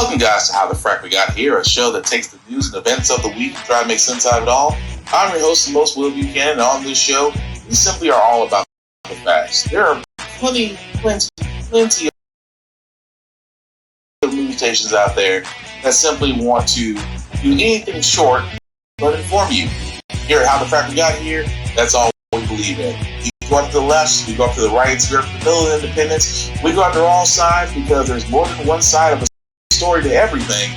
Welcome, guys, to How the Frack We Got Here, a show that takes the news and events of the week and try to make sense out of it all. I'm your host, the most Will Buchanan, and on this show, we simply are all about the facts. There are plenty of news stations out there that simply want to do anything short but inform you. Here at How the Frack We Got Here, that's all we believe in. You go up to the left, we go up to the right, we go up to the middle of independence. We go after all sides because there's more than one side of a story to everything,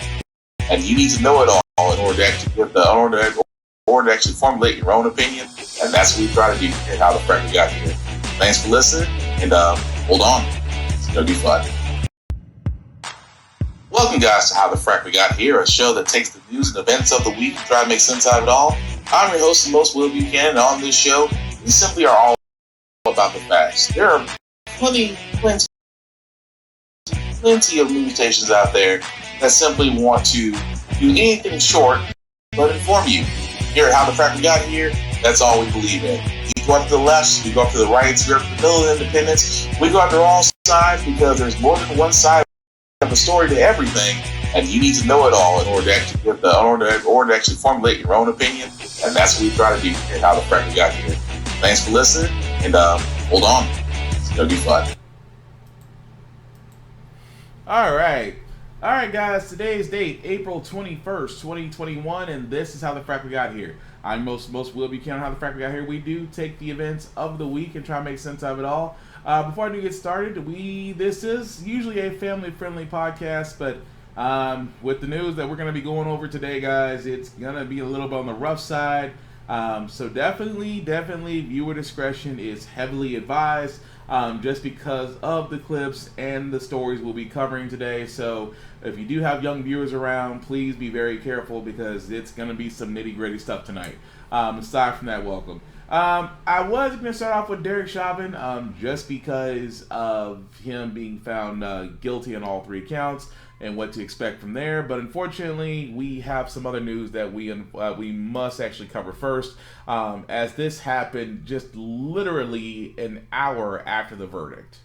and you need to know it all in order to actually actually formulate your own opinion, and that's what we try to do here at How the Frack We Got Here. Thanks for listening, and hold on, it's gonna be fun. Welcome, guys, to How the Frack We Got Here, a show that takes the news and events of the week and try to make sense out of it all. I'm your host, the most Will Buchanan, and on this show, we simply are all about the facts. There are plenty of news stations out there that simply want to do anything short but inform you. Here at How the Frack We Got Here, that's all we believe in. You go up to the left, we go up to the right, we go up to the middle of independence. We go after all sides because there's more than one side of a story to everything, and you need to know it all in order to actually formulate your own opinion, and that's what we try to do here at How the Frack We Got Here. Thanks for listening, and hold on, it's gonna be fun. All right, guys. Today's date, April 21st, 2021, and this is How the Frack We Got Here. I'm most Will Buchanan. How the Frack We Got Here. We do take the events of the week and try to make sense of it all. Before I do get started, this is usually a family-friendly podcast, but with the news that we're going to be going over today, guys, it's going to be a little bit on the rough side. So definitely, viewer discretion is heavily advised. Just because of the clips and the stories we'll be covering today. So if you do have young viewers around, please be very careful because it's going to be some nitty-gritty stuff tonight. Aside from that, welcome. I was going to start off with Derek Chauvin just because of him being found guilty on all three counts and what to expect from there. But unfortunately, we have some other news that we must actually cover first, as this happened just literally an hour after the verdict.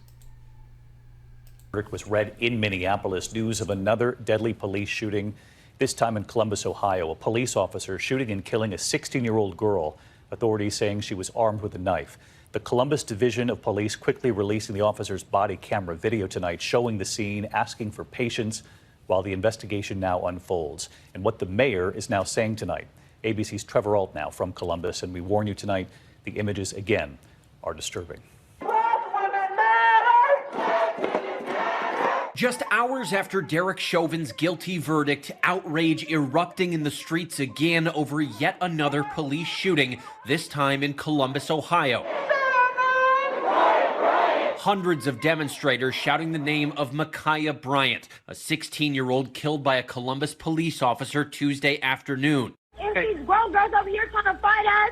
Verdict was read in Minneapolis. News of another deadly police shooting, this time in Columbus, Ohio. A police officer shooting and killing a 16-year-old girl. Authorities saying she was armed with a knife. The Columbus Division of Police quickly releasing the officer's body camera video tonight, showing the scene, asking for patience while the investigation now unfolds. And what the mayor is now saying tonight. ABC's Trevor Ault now from Columbus, and we warn you tonight, the images again are disturbing. Just hours after Derek Chauvin's guilty verdict, outrage erupting in the streets again over yet another police shooting, this time in Columbus, Ohio. Hundreds of demonstrators shouting the name of Ma'Khia Bryant, a 16-year-old killed by a Columbus police officer Tuesday afternoon. There's these grown girls over here trying to fight us,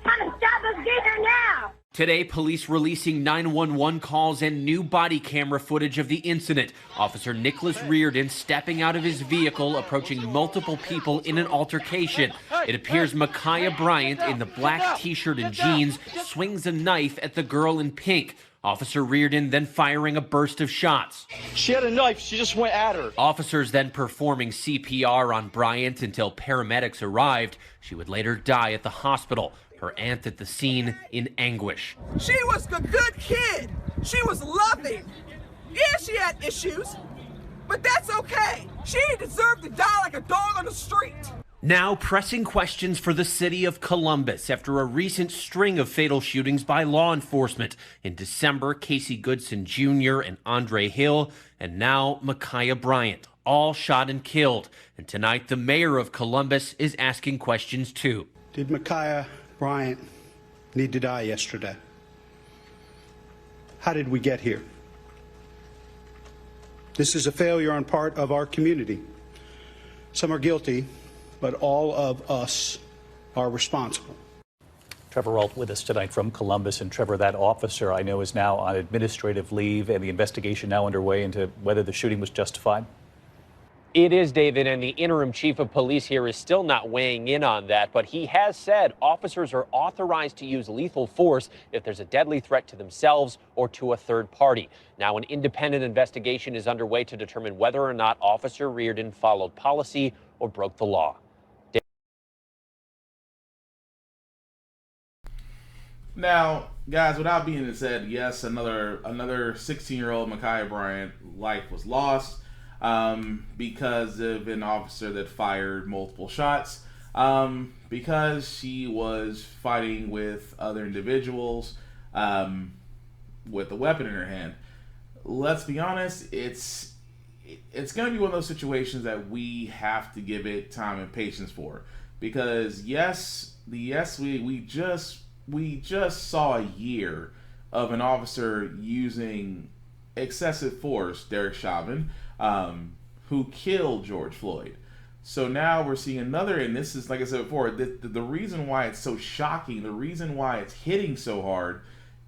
trying to stop us getting here now. Today, police releasing 911 calls and new body camera footage of the incident. Officer Nicholas Reardon stepping out of his vehicle, approaching multiple people in an altercation. It appears Ma'Khia Bryant, in the black t-shirt and jeans, swings a knife at the girl in pink. Officer Reardon then firing a burst of shots. She had a knife. She just went at her. Officers then performing CPR on Bryant until paramedics arrived. She would later die at the hospital. Her aunt at the scene in anguish. She was a good kid. She was loving. Yeah, she had issues, but that's okay. She deserved to die like a dog on the street. Now pressing questions for the city of Columbus after a recent string of fatal shootings by law enforcement. In December, Casey Goodson Jr. and Andre Hill, and now Ma'Khia Bryant, all shot and killed. And tonight, the mayor of Columbus is asking questions too. Did Ma'Khia Bryant need to die yesterday? How did we get here? This is a failure on part of our community. Some are guilty, but all of us are responsible. Trevor Ault with us tonight from Columbus. And Trevor, that officer I know is now on administrative leave and the investigation now underway into whether the shooting was justified. It is, David, and the interim chief of police here is still not weighing in on that, but he has said officers are authorized to use lethal force if there's a deadly threat to themselves or to a third party. Now, an independent investigation is underway to determine whether or not Officer Reardon followed policy or broke the law. Now, guys, without being said, yes, another 16-year-old Ma'Khia Bryant life was lost because of an officer that fired multiple shots because she was fighting with other individuals with a weapon in her hand. Let's be honest, it's going to be one of those situations that we have to give it time and patience for, because we just saw a year of an officer using excessive force, Derek Chauvin, who killed George Floyd. So now we're seeing another, and this is, like I said before, the reason why it's so shocking, the reason why it's hitting so hard,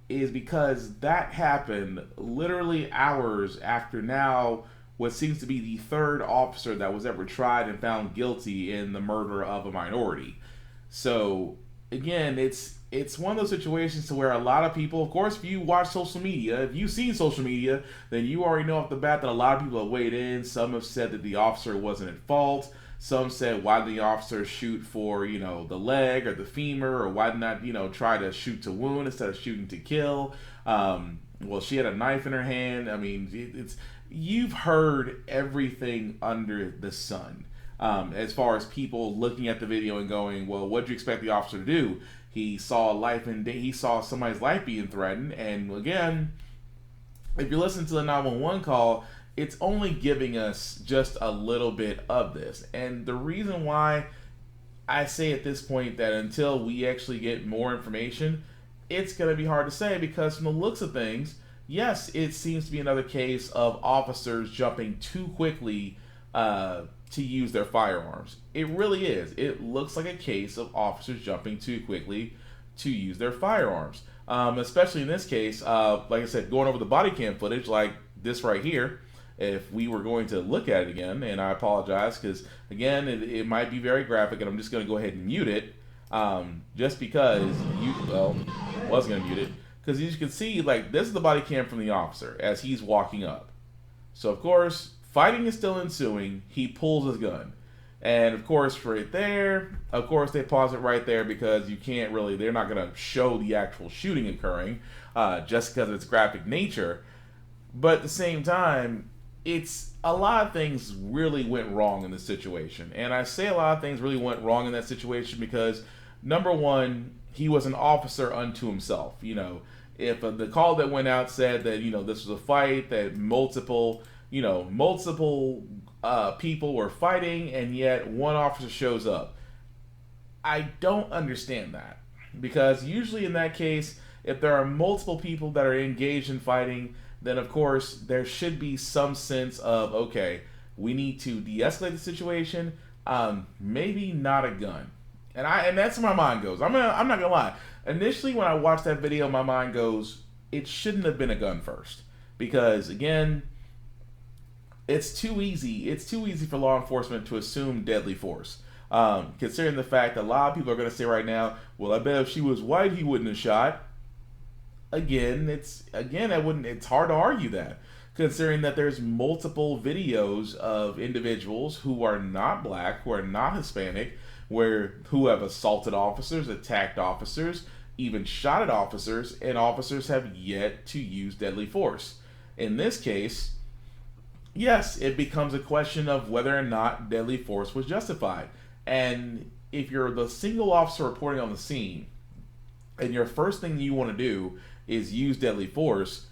is because that happened literally hours after now what seems to be the third officer that was ever tried and found guilty in the murder of a minority. So again, it's one of those situations to where a lot of people, of course, if you watch social media, if you've seen social media, then you already know off the bat that a lot of people have weighed in. Some have said that the officer wasn't at fault. Some said, why did the officer shoot for, the leg or the femur, or why not, try to shoot to wound instead of shooting to kill? Well, she had a knife in her hand. I mean, you've heard everything under the sun. As far as people looking at the video and going, well, what do you expect the officer to do? He saw he saw somebody's life being threatened, and again, if you're listening to the 911 call, it's only giving us just a little bit of this. And the reason why I say at this point that until we actually get more information, it's going to be hard to say, because from the looks of things, yes, it seems to be another case of officers jumping too quickly to use their firearms. It really is. It looks like a case of officers jumping too quickly to use their firearms. Especially in this case, like I said, going over the body cam footage like this right here, if we were going to look at it again, and I apologize because, again, it might be very graphic, and I'm just going to go ahead and mute it, just because I was going to mute it, because as you can see, like, this is the body cam from the officer as he's walking up. So, of course, fighting is still ensuing. He pulls his gun. And, of course, right there, of course, they pause it right there because you can't really, they're not going to show the actual shooting occurring just because of its graphic nature. But at the same time, it's a lot of things really went wrong in this situation. And I say a lot of things really went wrong in that situation because, number one, he was an officer unto himself. If the call that went out said that, this was a fight, that multiple people were fighting, and yet one officer shows up. I don't understand that, because usually in that case, if there are multiple people that are engaged in fighting, then of course there should be some sense of, okay, we need to de-escalate the situation, maybe not a gun. And that's where my mind goes. I'm not gonna lie. Initially when I watched that video, my mind goes, it shouldn't have been a gun first, because again, it's too easy. It's too easy for law enforcement to assume deadly force. Considering the fact that a lot of people are going to say right now, well, I bet if she was white, he wouldn't have shot. It's hard to argue that, considering that there's multiple videos of individuals who are not black, who are not Hispanic, who have assaulted officers, attacked officers, even shot at officers, and officers have yet to use deadly force. In this case, yes, it becomes a question of whether or not deadly force was justified. And if you're the single officer reporting on the scene, and your first thing you want to do is use deadly force,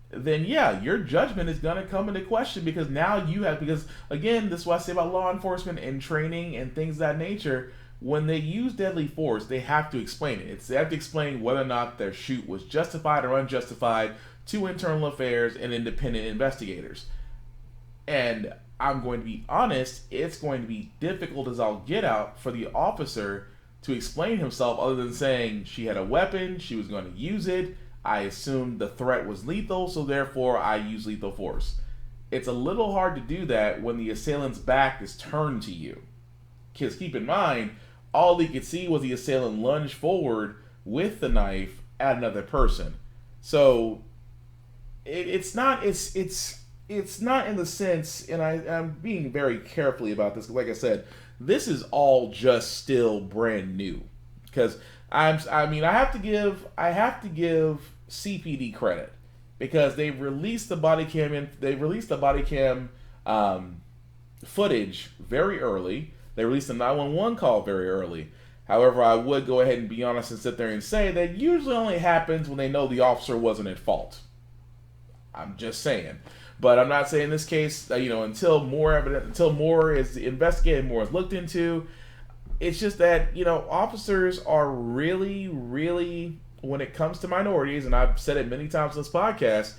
then yeah, your judgment is going to come into question, because now because again, this is what I say about law enforcement and training and things of that nature. When they use deadly force, they have to explain it. They have to explain whether or not their shoot was justified or unjustified to internal affairs and independent investigators. And I'm going to be honest, it's going to be difficult as all get out for the officer to explain himself, other than saying she had a weapon, she was going to use it, I assumed the threat was lethal, so therefore I use lethal force. it's a little hard to do that when the assailant's back is turned to you. Because keep in mind, all he could see was the assailant lunge forward with the knife at another person. So it's not in the sense, and I'm being very carefully about this. Like I said, this is all just still brand new. Because I have to give CPD credit, because they released the body cam footage very early. They released the 911 call very early. However, I would go ahead and be honest and sit there and say that usually only happens when they know the officer wasn't at fault. I'm just saying. But I'm not saying in this case, until more is investigated, more is looked into. It's just that, officers are really, really, when it comes to minorities, and I've said it many times on this podcast,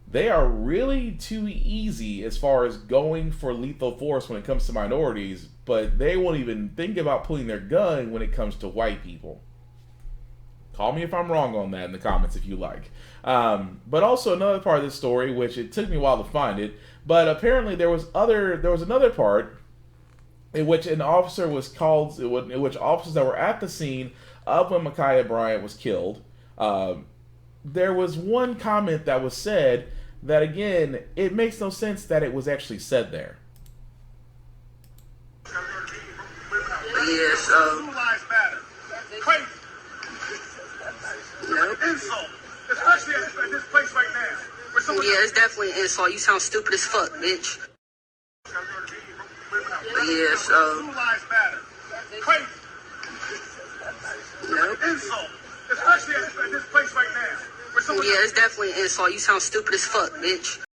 they are really too easy as far as going for lethal force when it comes to minorities, but they won't even think about pulling their gun when it comes to white people. Call me if I'm wrong on that in the comments if you like. But also another part of this story, which it took me a while to find it, but apparently there was another part in which an officer was called, in which officers that were at the scene of when Ma'Khia Bryant was killed, there was one comment that was said that, again, it makes no sense that it was actually said there. Yeah, so. Blue lives matter. Crazy. Nope. Insult. Especially at this place right now. Yeah, it's definitely an insult. You sound stupid as fuck, bitch. Yeah, so. Blue lives matter. Crazy. Nope. Insult. Especially at this place right now. Yeah, it's definitely an insult. You sound stupid as fuck, bitch.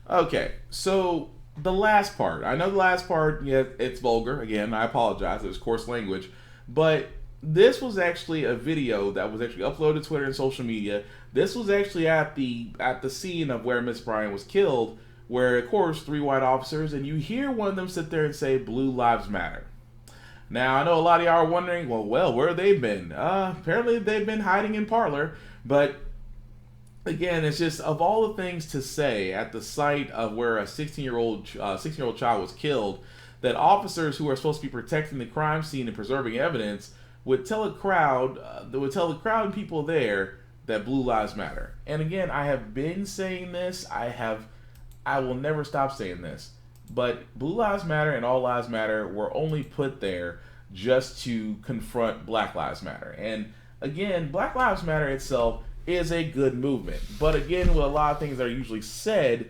Okay, so the last part. I know the last part, yeah, it's vulgar. Again, I apologize. It was coarse language. But this was actually a video that was actually uploaded to Twitter and social media. This was actually at the scene of where Miss Bryant was killed, where, of course, 3 white officers, and you hear one of them sit there and say, "Blue lives matter." Now, I know a lot of y'all are wondering, well, where have they been? Apparently, they've been hiding in Parlor, but again, it's just, of all the things to say at the site of where a 16-year-old child was killed, that officers who are supposed to be protecting the crime scene and preserving evidence would tell the crowd and people there that blue lives matter. And again, I have been saying this. I will never stop saying this. But Blue Lives Matter and All Lives Matter were only put there just to confront Black Lives Matter. And again, Black Lives Matter itself is a good movement. But again, with a lot of things that are usually said,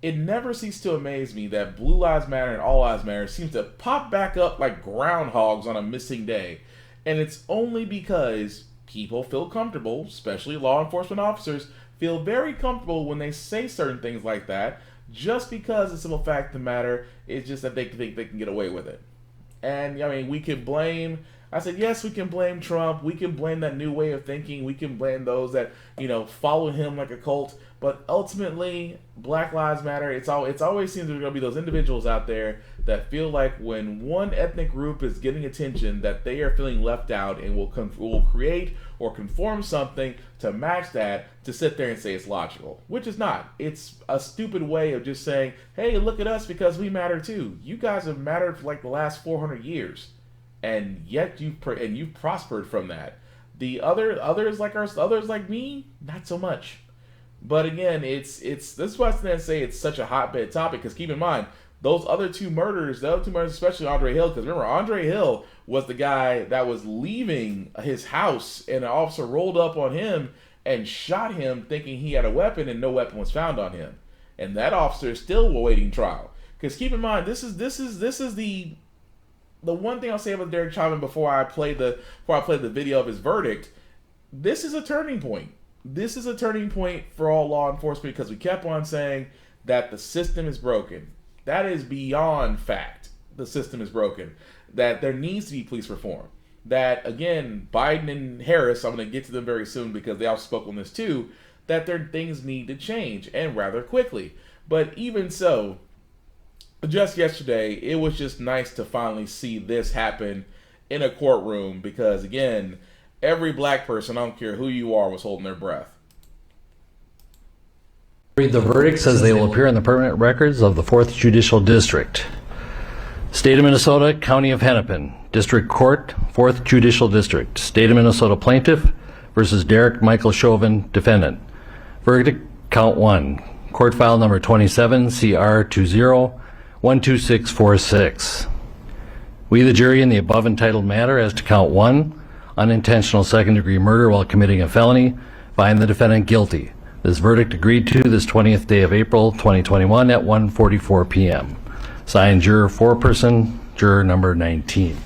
it never ceases to amaze me that Blue Lives Matter and All Lives Matter seems to pop back up like groundhogs on a missing day. And it's only because people feel comfortable, especially law enforcement officers, feel very comfortable when they say certain things like that, just because the simple fact of the matter is just that they think they can get away with it. And, I mean, we can blame, I said, yes, we can blame Trump, we can blame that new way of thinking, we can blame those that, follow him like a cult, but ultimately, Black Lives Matter, it always seems there's going to be those individuals out there that feel like when one ethnic group is getting attention, that they are feeling left out and will create or conform something to match that, to sit there and say it's logical, which is not. It's a stupid way of just saying, hey, look at us because we matter too. You guys have mattered for like the last 400 years, and yet you've prospered from that. The others like me, not so much. But again, this is why I say it's such a hotbed topic, because keep in mind, those other two murders, especially Andre Hill, because remember, Andre Hill was the guy that was leaving his house, and an officer rolled up on him and shot him thinking he had a weapon, and no weapon was found on him. And that officer is still awaiting trial. Because keep in mind, this is the one thing I'll say about Derek Chauvin before I play the video of his verdict. This is a turning point. This is a turning point for all law enforcement, because we kept on saying that the system is broken. That is beyond fact. The system is broken. That there needs to be police reform. That, again, Biden and Harris, I'm going to get to them very soon because they also spoke on this too, that things need to change, and rather quickly. But even so, just yesterday, it was just nice to finally see this happen in a courtroom, because, again, Every black person, I don't care who you are, was holding their breath. Read the verdict says they will appear in the permanent records of the 4th Judicial District. State of Minnesota, County of Hennepin, District Court, 4th Judicial District. State of Minnesota Plaintiff versus Derek Michael Chauvin, Defendant. Verdict, Count 1. Court file number 27, CR 20-12646. We, the jury, in the above entitled matter as to Count 1, unintentional second-degree murder while committing a felony, find the defendant guilty. This verdict agreed to this 20th day of April 2021 at 1:44 p.m. Signed, juror foreperson, juror number 19.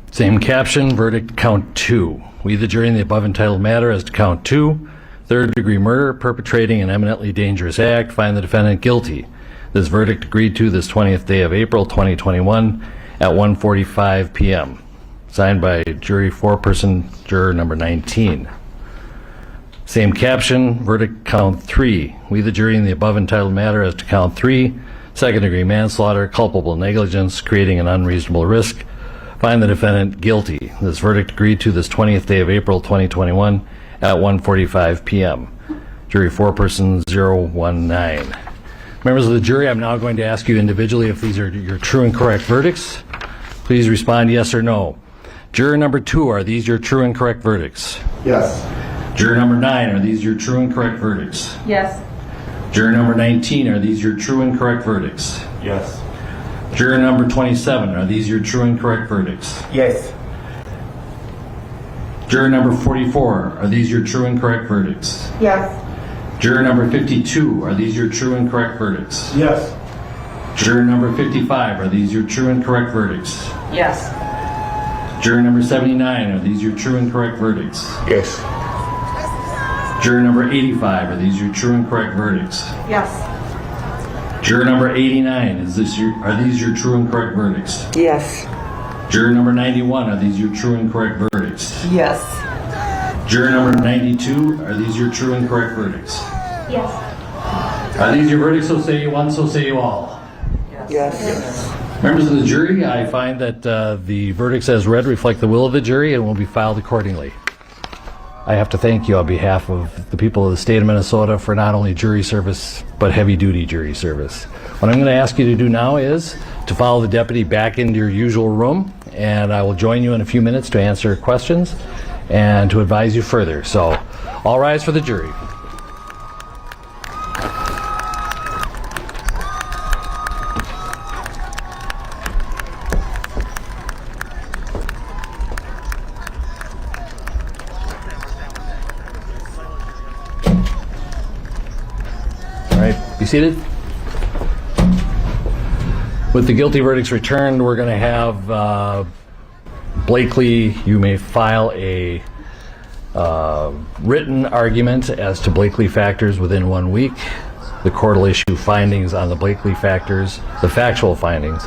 Same caption, verdict count 2. We, the jury, in the above entitled matter as to count 2, third-degree murder, perpetrating an eminently dangerous act, find the defendant guilty. This verdict agreed to this 20th day of April 2021 at 1:45 p.m. Signed by jury foreperson, juror number 19. Same caption, verdict count 3. We, the jury, in the above entitled matter as to count 3, second-degree manslaughter, culpable negligence, creating an unreasonable risk, find the defendant guilty. This verdict agreed to this 20th day of April 2021 at 1:45 p.m. Jury foreperson 019. Members of the jury, I'm now going to ask you individually if these are your true and correct verdicts. Please respond yes or no. Juror number 2, are these your true and correct verdicts? Yes. Juror number 9, are these your true and correct verdicts? Yes. Juror number 19, are these your true and correct verdicts? Yes. Juror number 27, are these your true and correct verdicts? Yes. Juror number 44, are these your true and correct verdicts? Yes. Juror number 52, are these your true and correct verdicts? Yes. Juror number 55, are these your true and correct verdicts? Yes. Juror number 79, are these your true and correct verdicts? Yes. Juror number 85, are these your true and correct verdicts? Yes. Juror number 89, are these your true and correct verdicts? Yes. Juror number 91, are these your true and correct verdicts? Yes. Juror number 92, are these your true and correct verdicts? Yes. Are these your verdicts, so say you one, so say you all? Yes. Members of the jury, I find that the verdicts as read reflect the will of the jury and will be filed accordingly. I have to thank you on behalf of the people of the state of Minnesota for not only jury service, but heavy-duty jury service. What I'm going to ask you to do now is to follow the deputy back into your usual room, and I will join you in a few minutes to answer questions and to advise you further. So, all rise for the jury. All right, be seated. With the guilty verdicts returned, we're going to have Blakely, you may file a written argument as to Blakely factors within 1 week. The court will issue findings on the Blakely factors, the factual findings,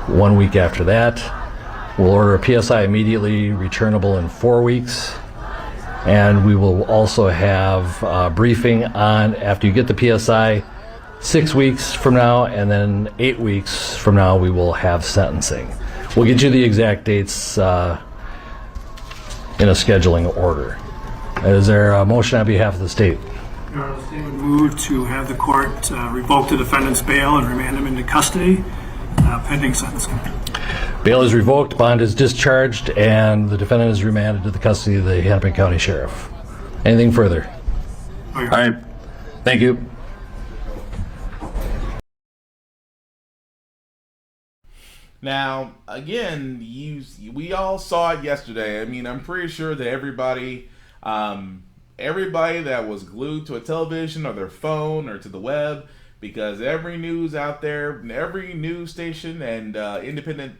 1 week after that. We'll order a PSI immediately, returnable in 4 weeks. And we will also have a briefing on, after you get the PSI, 6 weeks from now, and then 8 weeks from now we will have sentencing. We'll get you the exact dates in a scheduling order. Is there a motion on behalf of the state? The state would move to have the court revoke the defendant's bail and remand him into custody pending sentencing. Bail is revoked, bond is discharged, and the defendant is remanded to the custody of the Hennepin County Sheriff. Anything further? All right. Thank you. Now, again, we all saw it yesterday. I mean, I'm pretty sure that everybody that was glued to a television or their phone or to the web, because every news out there, every news station and independent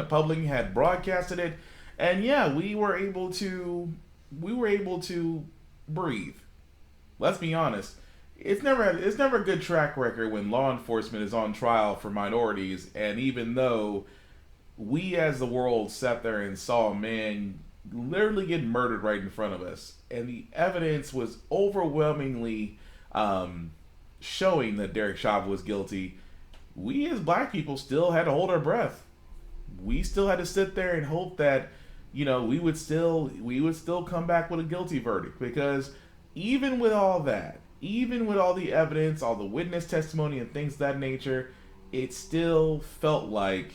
publishing had broadcasted it, and yeah, we were able to breathe. Let's be honest. It's never a good track record when law enforcement is on trial for minorities, and even though we as the world sat there and saw a man literally get murdered right in front of us, and the evidence was overwhelmingly showing that Derek Chauvin was guilty, we as black people still had to hold our breath. We still had to sit there and hope that, we would still come back with a guilty verdict, because even with all that, even with all the evidence, all the witness testimony and things of that nature, it still felt like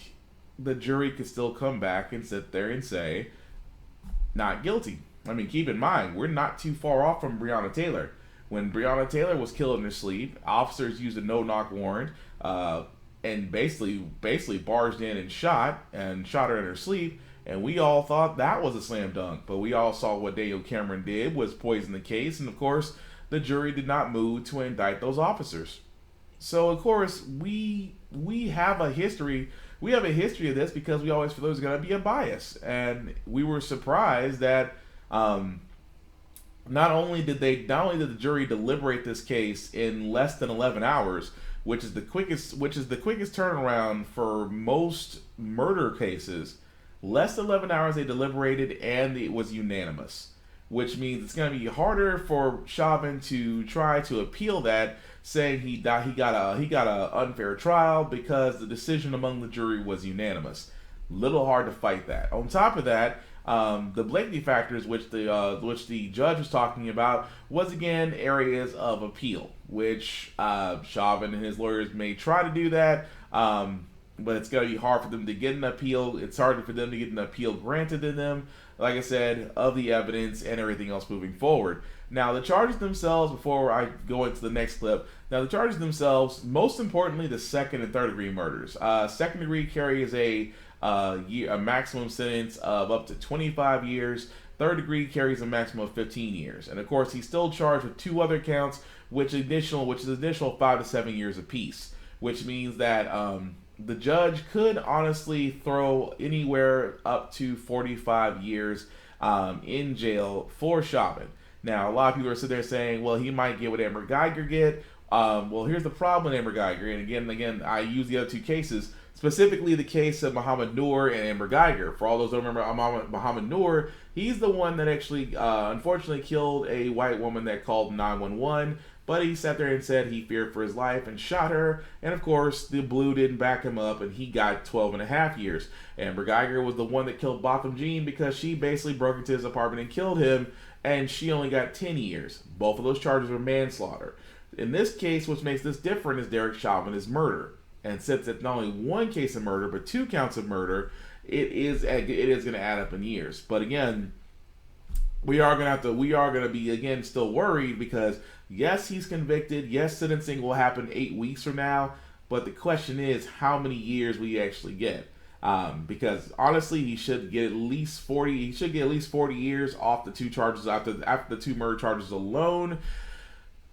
the jury could still come back and sit there and say, not guilty. I mean, keep in mind, we're not too far off from Breonna Taylor. When Breonna Taylor was killed in her sleep, officers used a no-knock warrant and basically barged in and shot her in her sleep, and we all thought that was a slam dunk. But we all saw what Daniel Cameron did was poison the case, and of course, the jury did not move to indict those officers. So of course, we have a history. We have a history of this because we always feel there's going to be a bias, and we were surprised that not only did the jury deliberate this case in less than 11 hours, which is the quickest turnaround for most murder cases. Less than 11 hours they deliberated, and it was unanimous, which means it's going to be harder for Chauvin to try to appeal that, saying he got a unfair trial because the decision among the jury was unanimous. Little hard to fight that. On top of that, the Blakely factors, which the judge was talking about, was again areas of appeal, which Chauvin and his lawyers may try to do that, but it's going to be hard for them to get an appeal. It's harder for them to get an appeal granted to them, like I said, of the evidence and everything else moving forward. Now, the charges themselves, before I go into the next clip, the charges themselves, most importantly, the second and third degree murders. Second degree carries a maximum sentence of up to 25 years. Third degree carries a maximum of 15 years. And of course, he's still charged with 2 other counts, which is additional 5 to 7 years apiece, which means that the judge could honestly throw anywhere up to 45 years in jail for Chauvin. Now, a lot of people are sitting there saying, well, he might get what Amber Geiger get. Well, here's the problem with Amber Geiger. And again, I use the other 2 cases, specifically the case of Muhammad Noor and Amber Geiger. For all those who don't remember Muhammad Noor, he's the one that actually, unfortunately, killed a white woman that called 911. But he sat there and said he feared for his life and shot her. And of course, the blue didn't back him up, and he got 12.5 years. Amber Geiger was the one that killed Botham Jean because she basically broke into his apartment and killed him, and she only got 10 years. Both of those charges were manslaughter. In this case, what makes this different is Derek Chauvin is murder. And since it's not only 1 case of murder, but 2 counts of murder, it is going to add up in years. But again, we are going to be again still worried because yes, he's convicted. Yes, sentencing will happen 8 weeks from now. But the question is, how many years will he actually get? Because honestly, he should get at least 40. He should get at least 40 years off the 2 charges after the 2 murder charges alone.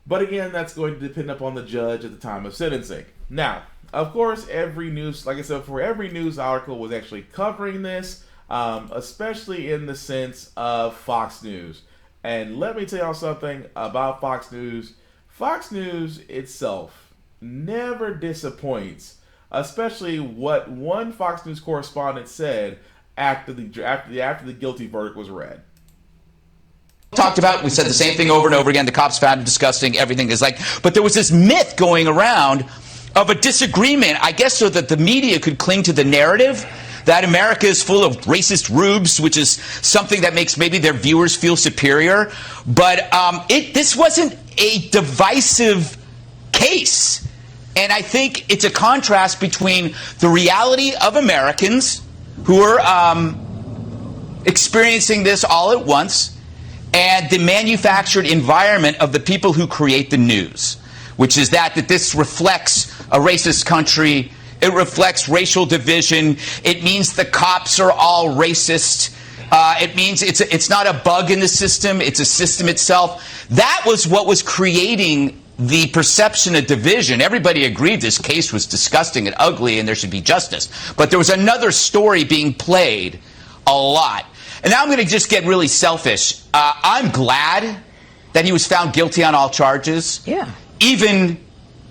But again, that's going to depend upon the judge at the time of sentencing. Now, of course, every news, like I said, for every news article was actually covering this, especially in the sense of Fox News. And let me tell y'all something about Fox News. Fox News itself never disappoints, especially what one Fox News correspondent said after the guilty verdict was read. Talked about, we said the same thing over and over again. The cops found it disgusting. Everything is like, but there was this myth going around of a disagreement, I guess, so that the media could cling to the narrative that America is full of racist rubes, which is something that makes maybe their viewers feel superior. But this wasn't a divisive case. And I think it's a contrast between the reality of Americans who are experiencing this all at once and the manufactured environment of the people who create the news, which is that this reflects a racist country. It reflects racial division. It means the cops are all racist. It means it's not a bug in the system. It's a system itself. That was what was creating the perception of division. Everybody agreed this case was disgusting and ugly and there should be justice. But there was another story being played a lot. And now I'm going to just get really selfish. I'm glad that he was found guilty on all charges. Yeah. Even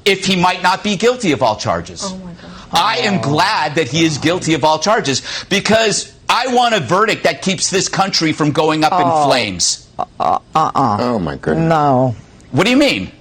if he might not be guilty of all charges. Oh my God. I am glad that he is guilty of all charges because I want a verdict that keeps this country from going up in flames. Oh my goodness. No. What do you mean?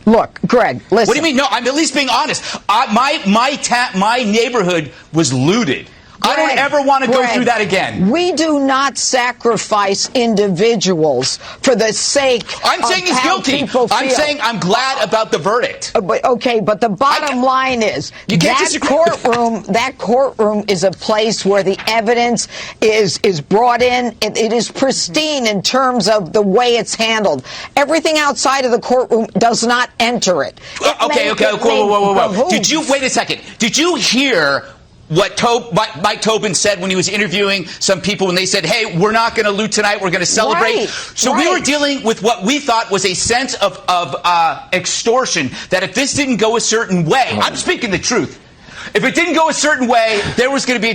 Look, Greg, listen. What do you mean? No, I'm at least being honest. My neighborhood was looted. I don't ever want to go through that again. We do not sacrifice individuals for the sake I'm saying he's guilty. I'm saying I'm glad about the verdict. But the bottom line is that courtroom is a place where the evidence is brought in. It is pristine in terms of the way it's handled. Everything outside of the courtroom does not enter it. Whoa. Did you wait a second? Did you hear what Mike Tobin said when he was interviewing some people when they said, hey, we're not going to loot tonight, we're going to celebrate? We were dealing with what we thought was a sense of extortion, that if this didn't go a certain way, I'm speaking the truth. If it didn't go a certain way, there was going to be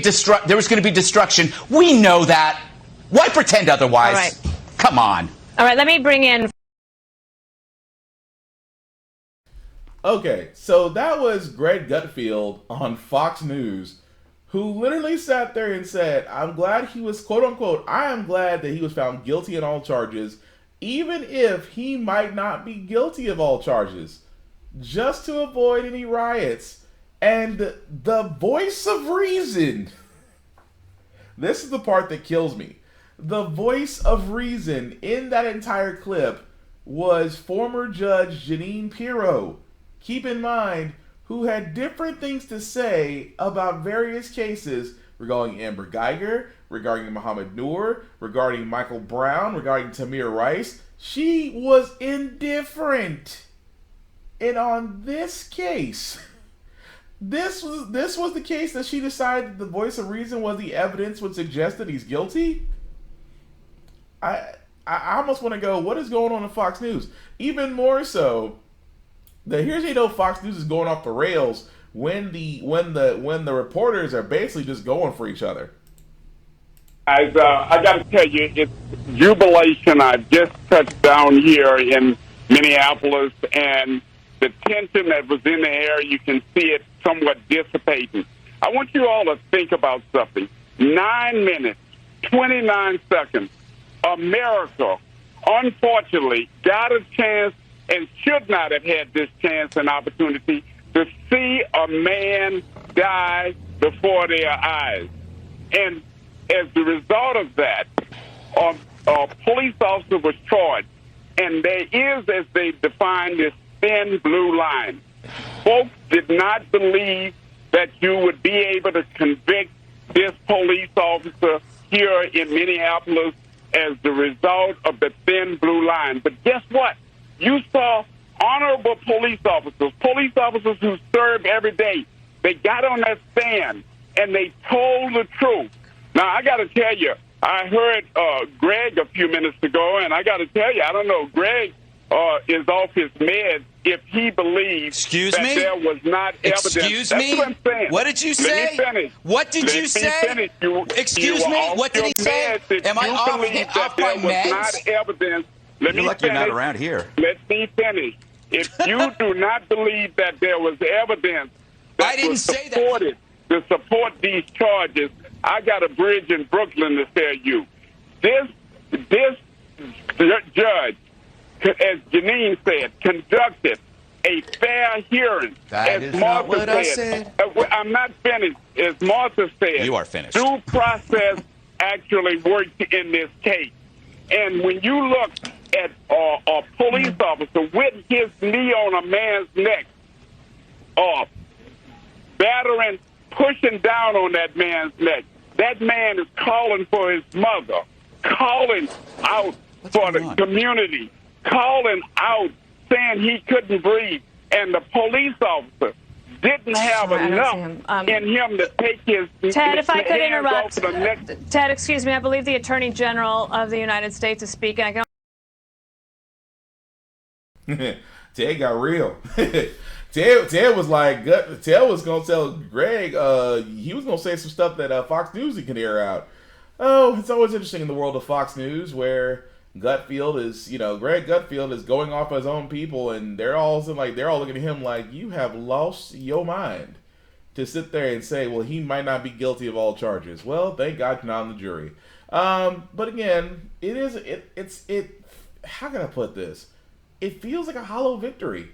destruction. We know that. Why pretend otherwise? All right. Come on. All right, let me bring in. Okay, so that was Greg Gutfeld on Fox News, who literally sat there and said, I'm glad he was, quote unquote, I am glad that he was found guilty in all charges, even if he might not be guilty of all charges, just to avoid any riots. And the voice of reason, this is the part that kills me. The voice of reason in that entire clip was former Judge Jeanine Pirro. Keep in mind, who had different things to say about various cases regarding Amber Geiger, regarding Mohammed Noor, regarding Michael Brown, regarding Tamir Rice. She was indifferent. And on this case, this was the case that she decided that the voice of reason was the evidence would suggest that he's guilty. I almost want to go, what is going on in Fox News? Even more so, here's how you know Fox News is going off the rails when the reporters are basically just going for each other. I got to tell you, it's jubilation. I've just touched down here in Minneapolis, and the tension that was in the air, you can see it somewhat dissipating. I want you all to think about something. 9 minutes, 29 seconds. America, unfortunately, got a chance and should not have had this chance and opportunity to see a man die before their eyes. And as the result of that, a police officer was charged. And there is, as they define this thin blue line. Folks did not believe that you would be able to convict this police officer here in Minneapolis as the result of the thin blue line. But guess what? You saw honorable police officers who serve every day. They got on that stand and they told the truth. Now, I got to tell you, I heard Greg a few minutes ago, and I got to tell you, I don't know, Greg is off his meds if he believes that there was not evidence. Excuse That's me? what I'm saying. What did you say? Let me finish. What did you say? Excuse me? What did he say? Am I off my meds? Not evidence. Let me You're lucky finish. you're not around here. Let me finish. If you do not believe that there was evidence that was supported to support these charges, I got a bridge in Brooklyn to tell you. This judge, as Jeanine said, conducted a fair hearing. That is not what I said. I'm not finished. As Martha said, You are finished. Due process actually worked in this case. And when you look at a police officer with his knee on a man's neck, battering, pushing down on that man's neck, that man is calling for his mother, calling out for the community, calling out, saying he couldn't breathe. And the police officer didn't have enough in him to take his Ted, if I could hands interrupt. off the neck. Ted, excuse me. I believe the Attorney General of the United States is speaking. I can Ted got real. Ted was like, Ted was going to tell Greg he was going to say some stuff that Fox News can air out. Oh, it's always interesting in the world of Fox News where Gutfeld is, Greg Gutfeld is going off his own people, and they're all looking at him like, you have lost your mind to sit there and say, well, he might not be guilty of all charges. Well, thank God you're not on the jury. But again, it's how can I put this? It feels like a hollow victory.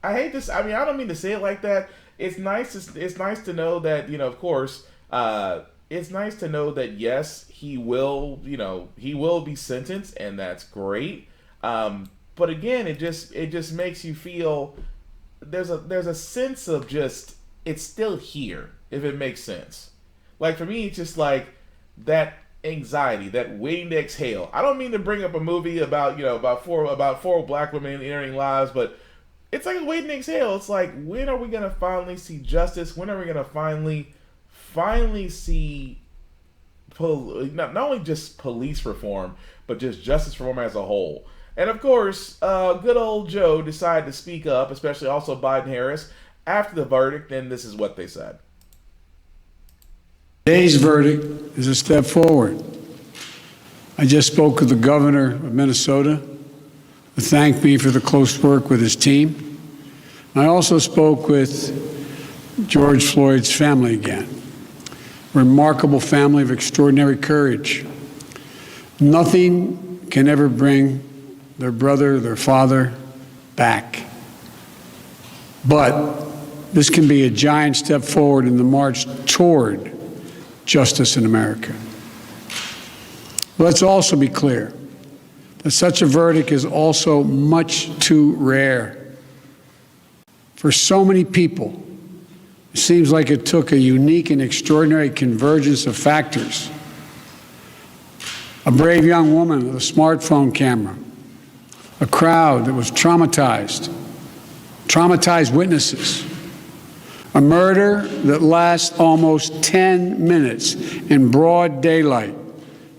I hate this. I don't mean to say it like that. It's nice to know that, of course, it's nice to know that yes, he will, he will be sentenced, and that's great. But again, it just makes you feel there's a sense of just it's still here, if it makes sense. Like for me, it's just like that anxiety, that waiting to exhale. I don't mean to bring up a movie about about four black women entering lives, but it's like a waiting to exhale. It's like, when are we gonna finally see justice? When are we gonna finally see not only just police reform, but just justice reform as a whole? And of course, good old Joe decided to speak up, especially also Biden-Harris, after the verdict, and this is what they said. Today's verdict is a step forward. I just spoke with the governor of Minnesota, who thanked me for the close work with his team. I also spoke with George Floyd's family again. Remarkable family of extraordinary courage. Nothing can ever bring their brother, their father back. But this can be a giant step forward in the march toward justice in America. Let's also be clear that such a verdict is also much too rare. For so many people, it seems like it took a unique and extraordinary convergence of factors. A brave young woman with a smartphone camera, a crowd that was traumatized witnesses, a murder that lasts almost 10 minutes in broad daylight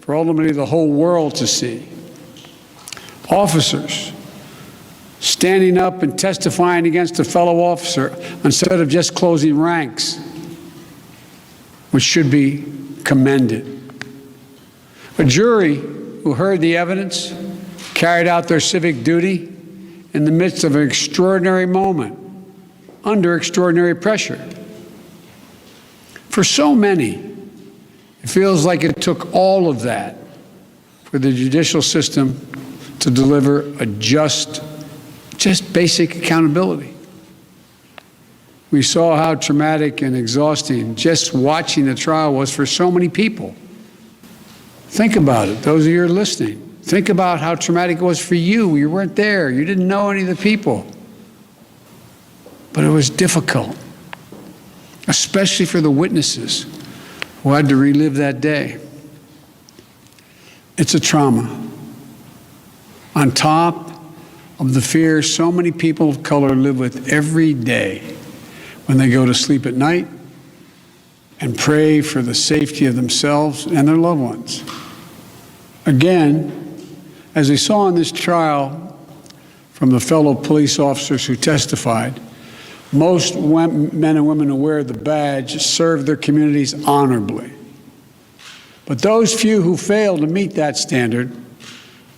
for ultimately the whole world to see. Officers standing up and testifying against a fellow officer instead of just closing ranks, which should be commended. A jury who heard the evidence, carried out their civic duty in the midst of an extraordinary moment, under extraordinary pressure. For so many, it feels like it took all of that for the judicial system to deliver a just basic accountability. We saw how traumatic and exhausting just watching the trial was for so many people. Think about it, those of you who are listening. Think about how traumatic it was for you. You weren't there. You didn't know any of the people. But it was difficult, especially for the witnesses who had to relive that day. It's a trauma. On top of the fear so many people of color live with every day when they go to sleep at night and pray for the safety of themselves and their loved ones. Again, as we saw in this trial from the fellow police officers who testified, most men and women who wear the badge serve their communities honorably. But those few who fail to meet that standard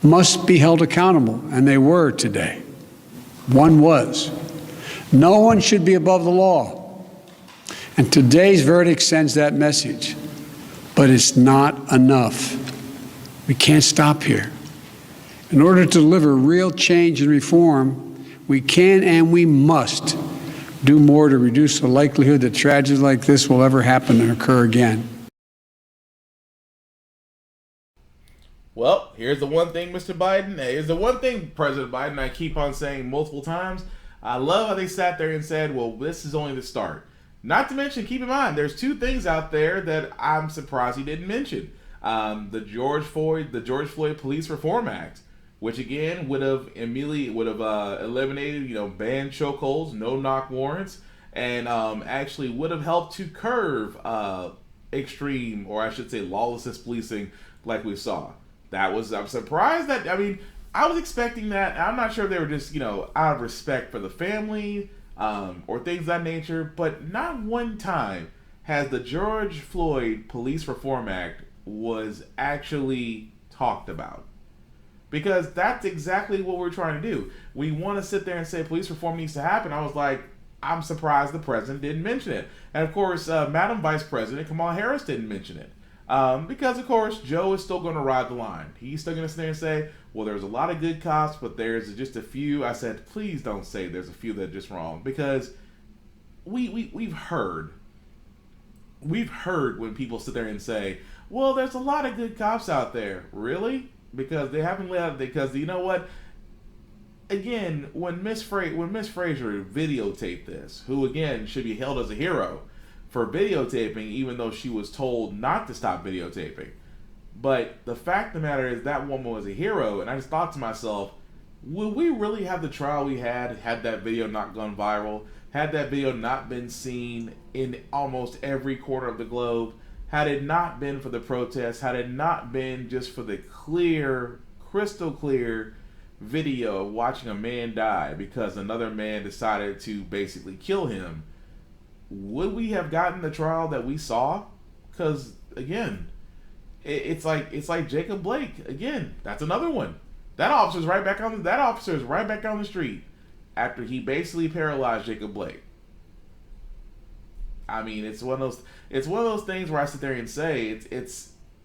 must be held accountable, and they were today. One was. No one should be above the law. And today's verdict sends that message. But it's not enough. We can't stop here. In order to deliver real change and reform, we can and we must do more to reduce the likelihood that tragedies like this will ever happen and occur again. Well, here's the one thing, Mr. Biden. Here's the one thing, President Biden, I keep on saying multiple times. I love how they sat there and said, well, this is only the start. Not to mention, keep in mind, there's two things out there that I'm surprised he didn't mention. The George Floyd Police Reform Act, which again would have eliminated, banned chokeholds, no-knock warrants, and actually would have helped to curb extreme, or I should say lawlessness policing like we saw. I'm surprised that, I was expecting that. I'm not sure if they were just, out of respect for the family or things of that nature, but not one time has the George Floyd Police Reform Act was actually talked about. Because that's exactly what we're trying to do. We want to sit there and say police reform needs to happen. I was like, I'm surprised the president didn't mention it. And of course, Madam Vice President Kamala Harris didn't mention it. Because of course, Joe is still going to ride the line. He's still going to sit there and say, well, there's a lot of good cops, but there's just a few. I said, please don't say there's a few that are just wrong. Because we've heard we've heard when people sit there and say, well, there's a lot of good cops out there. Really? Because they haven't let out, because you know what? Again, when Miss Fraser videotaped this, who again should be held as a hero for videotaping, even though she was told not to stop videotaping. But the fact of the matter is that woman was a hero, and I just thought to myself, would we really have the trial we had that video not gone viral, had that video not been seen in almost every corner of the globe, had it not been for the protests, had it not been just for the clear, crystal clear video of watching a man die because another man decided to basically kill him, would we have gotten the trial that we saw? Because again, it's like Jacob Blake again. That's another one. That officer is right back on the street after he basically paralyzed Jacob Blake. I mean, it's one of those things where I sit there and say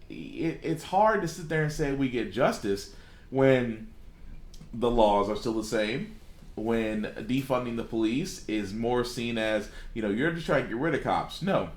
it's hard to sit there and say we get justice when the laws are still the same, when defunding the police is more seen as, you're just trying to get rid of cops. No,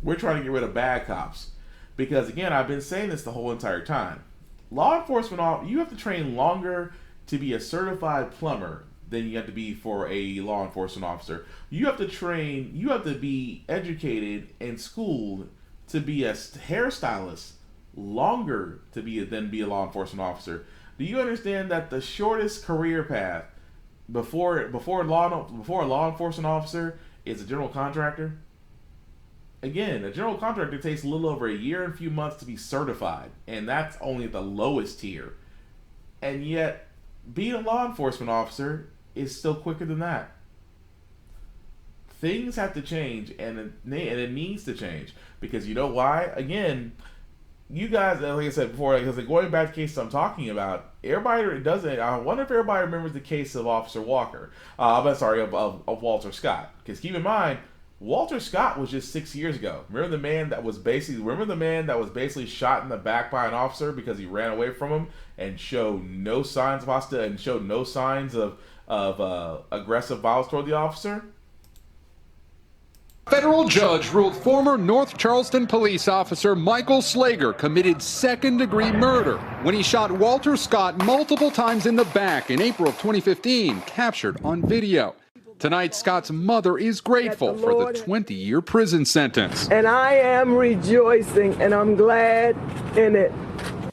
we're trying to get rid of bad cops. Because again, I've been saying this the whole entire time. Law enforcement, you have to train longer to be a certified plumber than you have to be for a law enforcement officer. You have to be educated and schooled to be a hairstylist longer than be a law enforcement officer. Do you understand that the shortest career path before a law enforcement officer is a general contractor? Again, a general contractor takes a little over a year and a few months to be certified, and that's only the lowest tier. And yet, being a law enforcement officer is still quicker than that. Things have to change, and it needs to change. Because you know why? Again, you guys, like I said before, going back to the case I'm talking about, everybody doesn't. I wonder if everybody remembers the case of Officer Walker. Of Walter Scott. Because keep in mind, Walter Scott was just 6 years ago. Remember the man that was basically shot in the back by an officer because he ran away from him and showed no signs of hostility and showed no signs of aggressive violence toward the officer? Federal judge ruled former North Charleston police officer Michael Slager committed second-degree murder when he shot Walter Scott multiple times in the back in April of 2015, captured on video. Tonight, Scott's mother is grateful for the 20-year prison sentence. And I am rejoicing, and I'm glad in it.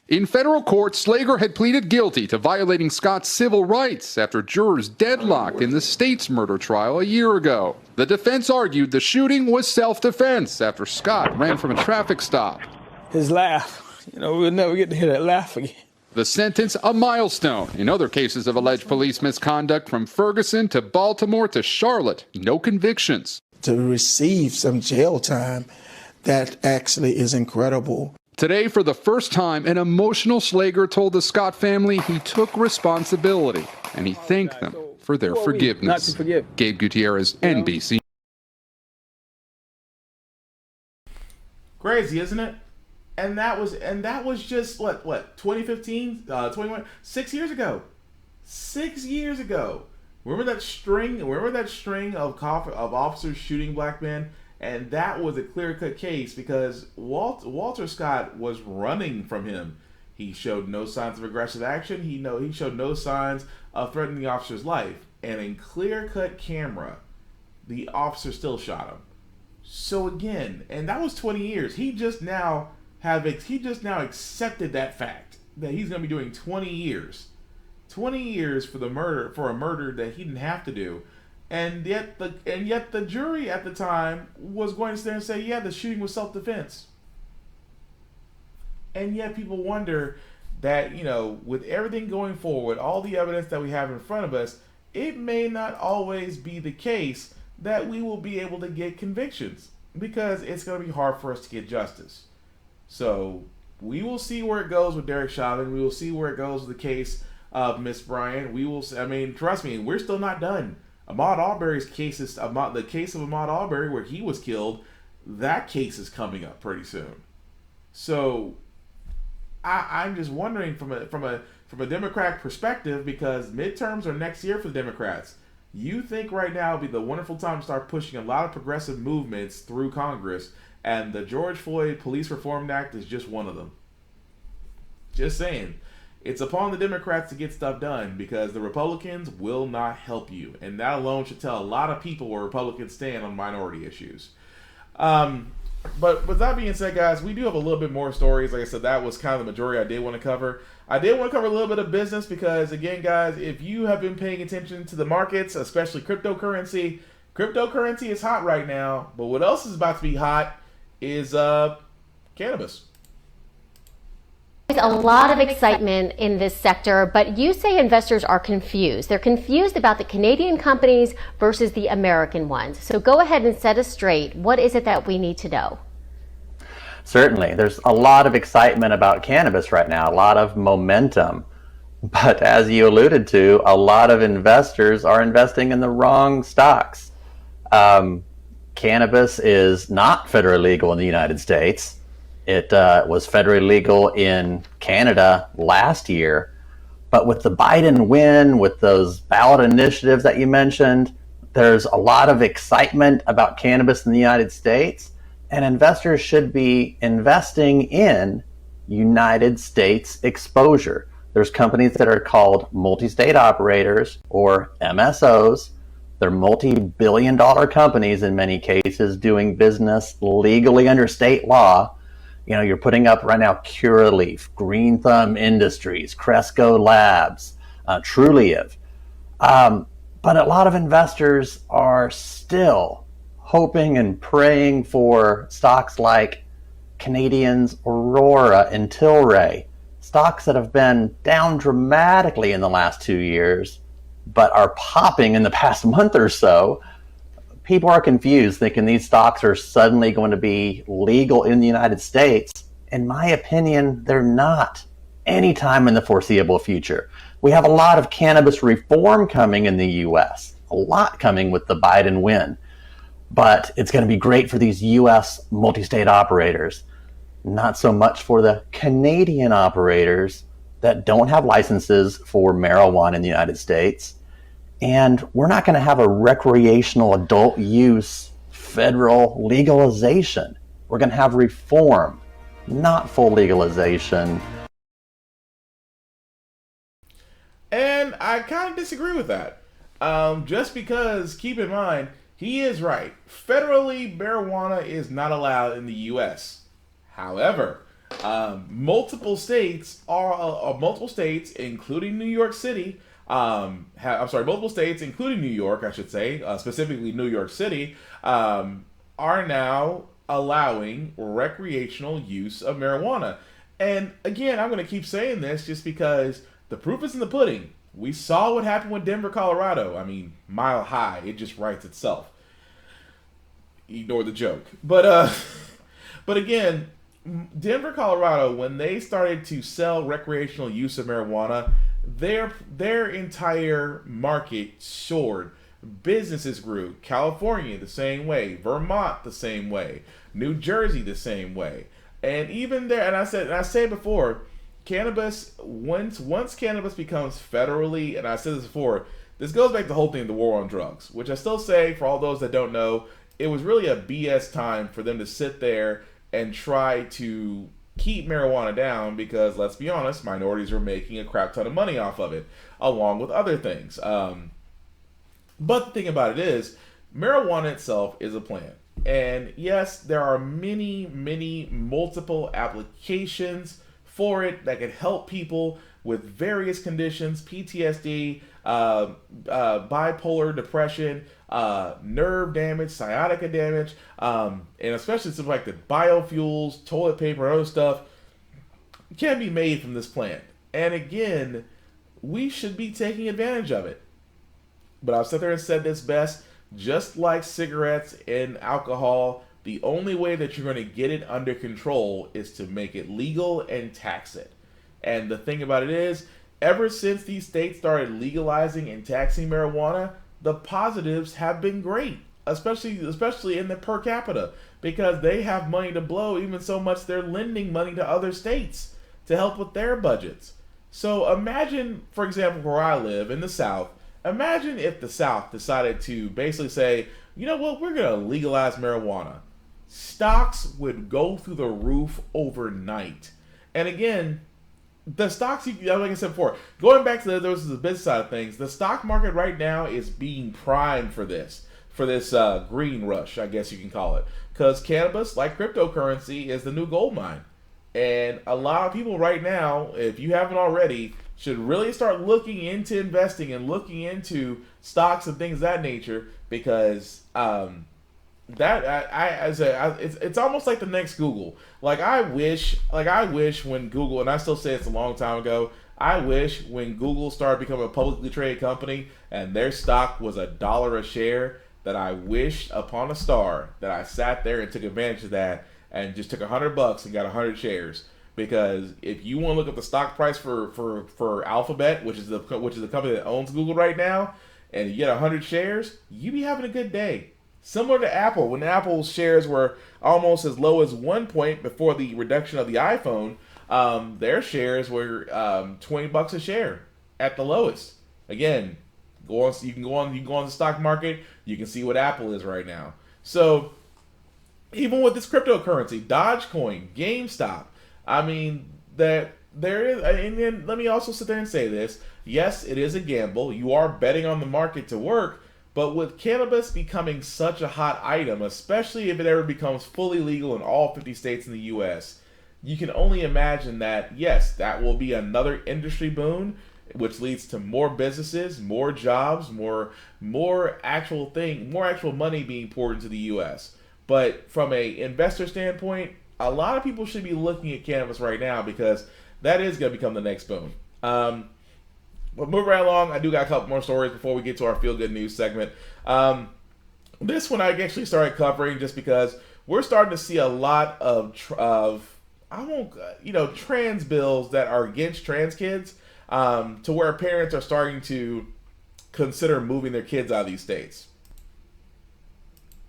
In federal court, Slager had pleaded guilty to violating Scott's civil rights after jurors deadlocked in the state's murder trial a year ago. The defense argued the shooting was self-defense after Scott ran from a traffic stop. His laugh, we'll never get to hear that laugh again. The sentence, a milestone. In other cases of alleged police misconduct, from Ferguson to Baltimore to Charlotte, no convictions. To receive some jail time, that actually is incredible. Today, for the first time, an emotional Slager told the Scott family he took responsibility, and he thanked them for their forgiveness. Not to forgive. Gabe Gutierrez, NBC. Crazy, isn't it? And that was just what 2015, 21, 6 years ago. 6 years ago. Remember that string of officers shooting black men? And that was a clear-cut case because Walter Scott was running from him. He showed no signs of aggressive action. He showed no signs of threatening the officer's life. And in clear-cut camera, the officer still shot him. So again, and that was 20 years. He just now accepted that fact that he's going to be doing 20 years. 20 years for a murder that he didn't have to do. And yet the jury at the time was going to stand and say, yeah, the shooting was self-defense. And yet people wonder that, with everything going forward, all the evidence that we have in front of us, it may not always be the case that we will be able to get convictions because it's going to be hard for us to get justice. So we will see where it goes with Derek Chauvin. We will see where it goes with the case of Miss Bryant. Trust me, we're still not done. Ahmaud Arbery's case the case of Ahmaud Arbery where he was killed, that case is coming up pretty soon. So I'm just wondering from a Democratic perspective, because midterms are next year for the Democrats. You think right now would be the wonderful time to start pushing a lot of progressive movements through Congress And the George Floyd Police Reform Act is just one of them. Just saying. It's upon the Democrats to get stuff done because the Republicans will not help you. And that alone should tell a lot of people where Republicans stand on minority issues. But with that being said, guys, we do have a little bit more stories. Like I said, that was kind of the majority I did want to cover. I did want to cover a little bit of business because, again, guys, if you have been paying attention to the markets, especially cryptocurrency is hot right now. But what else is about to be hot is cannabis. There's a lot of excitement in this sector, but you say investors are confused. They're confused about the Canadian companies versus the American ones. So go ahead and set us straight. What is it that we need to know? Certainly. There's a lot of excitement about cannabis right now, a lot of momentum. But as you alluded to, a lot of investors are investing in the wrong stocks. Cannabis is not federally legal in the United States. It was federally legal in Canada last year. But with the Biden win, with those ballot initiatives that you mentioned, there's a lot of excitement about cannabis in the United States. And investors should be investing in United States exposure. There's companies that are called multi-state operators or MSOs. They're multi-billion-dollar companies in many cases doing business legally under state law. You know, you're putting up right now Curaleaf, Green Thumb Industries, Cresco Labs, Trulieve. But a lot of investors are still hoping and praying for stocks like Canadians Aurora and Tilray, stocks that have been down dramatically in the last 2 years, but are popping in the past month or so. People are confused, thinking these stocks are suddenly going to be legal in the United States. In my opinion, they're not anytime in the foreseeable future. We have a lot of cannabis reform coming in the U.S., a lot coming with the Biden win. But it's going to be great for these U.S. multi-state operators, not so much for the Canadian operators that don't have licenses for marijuana in the United States. And we're not going to have a recreational adult use federal legalization. We're going to have reform, not full legalization. And I kind of disagree with that. Just because, keep in mind, he is right. Federally, marijuana is not allowed in the U.S. However, multiple states, including New York City, multiple states, including New York, I should say, specifically New York City, are now allowing recreational use of marijuana. And again, I'm going to keep saying this just because the proof is in the pudding. We saw what happened with Denver, Colorado. I mean, Mile High, it just writes itself. Ignore the joke. But again, Denver, Colorado, when they started to sell recreational use of marijuana, their entire market soared. Businesses grew. California the same way, Vermont the same way, New Jersey the same way, and even there. And I said before, cannabis once cannabis becomes federally, and I said this before, this goes back to the whole thing, the war on drugs, which I still say for all those that don't know, it was really a BS time for them to sit there and try to keep marijuana down because, let's be honest, minorities are making a crap ton of money off of it, along with other things. But the thing about it is, marijuana itself is a plant. And yes, there are many multiple applications for it that can help people with various conditions, PTSD, bipolar depression, nerve damage, sciatica damage, and especially something like the biofuels, toilet paper, and other stuff can be made from this plant. And again, we should be taking advantage of it. But I've sat there and said this best, just like cigarettes and alcohol, the only way that you're going to get it under control is to make it legal and tax it. And the thing about it is, ever since these states started legalizing and taxing marijuana, the positives have been great, especially in the per capita, because they have money to blow, even so much they're lending money to other states to help with their budgets. So imagine, for example, where I live in the South, imagine if the South decided to basically say, you know what, we're going to legalize marijuana. stocks would go through the roof overnight. And again, the stocks, like I said before, going back to the business side of things, the stock market right now is being primed for this green rush, I guess you can call it. Because cannabis, like cryptocurrency, is the new gold mine. And a lot of people right now, if you haven't already, should really start looking into investing and looking into stocks and things of that nature, because it's almost like the next Google. I wish when Google, and I still say it's a long time ago, I wish when Google started becoming a publicly traded company and their stock was $1 a share, that I wished upon a star that I sat there and took advantage of that and just took $100 and got 100 shares. Because if you want to look up the stock price for Alphabet, which is the company that owns Google right now, and you get 100 shares, you be having a good day. Similar to Apple, when Apple's shares were almost as low as 1 point before the reduction of the iPhone, their shares were $20 a share at the lowest. Again, you can go on the stock market, you can see what Apple is right now. So even with this cryptocurrency, Dogecoin, GameStop, I mean, that there is, and then let me also sit there and say this. Yes, it is a gamble. You are betting on the market to work, but with cannabis becoming such a hot item, especially if it ever becomes fully legal in all 50 states in the U.S., you can only imagine that, yes, that will be another industry boon, which leads to more businesses, more jobs, more actual money being poured into the U.S. But from a investor standpoint, a lot of people should be looking at cannabis right now, because that is going to become the next boom. But moving right along, I do got a couple more stories before we get to our feel-good news segment. This one I actually started covering just because we're starting to see a lot of trans bills that are against trans kids, to where parents are starting to consider moving their kids out of these states.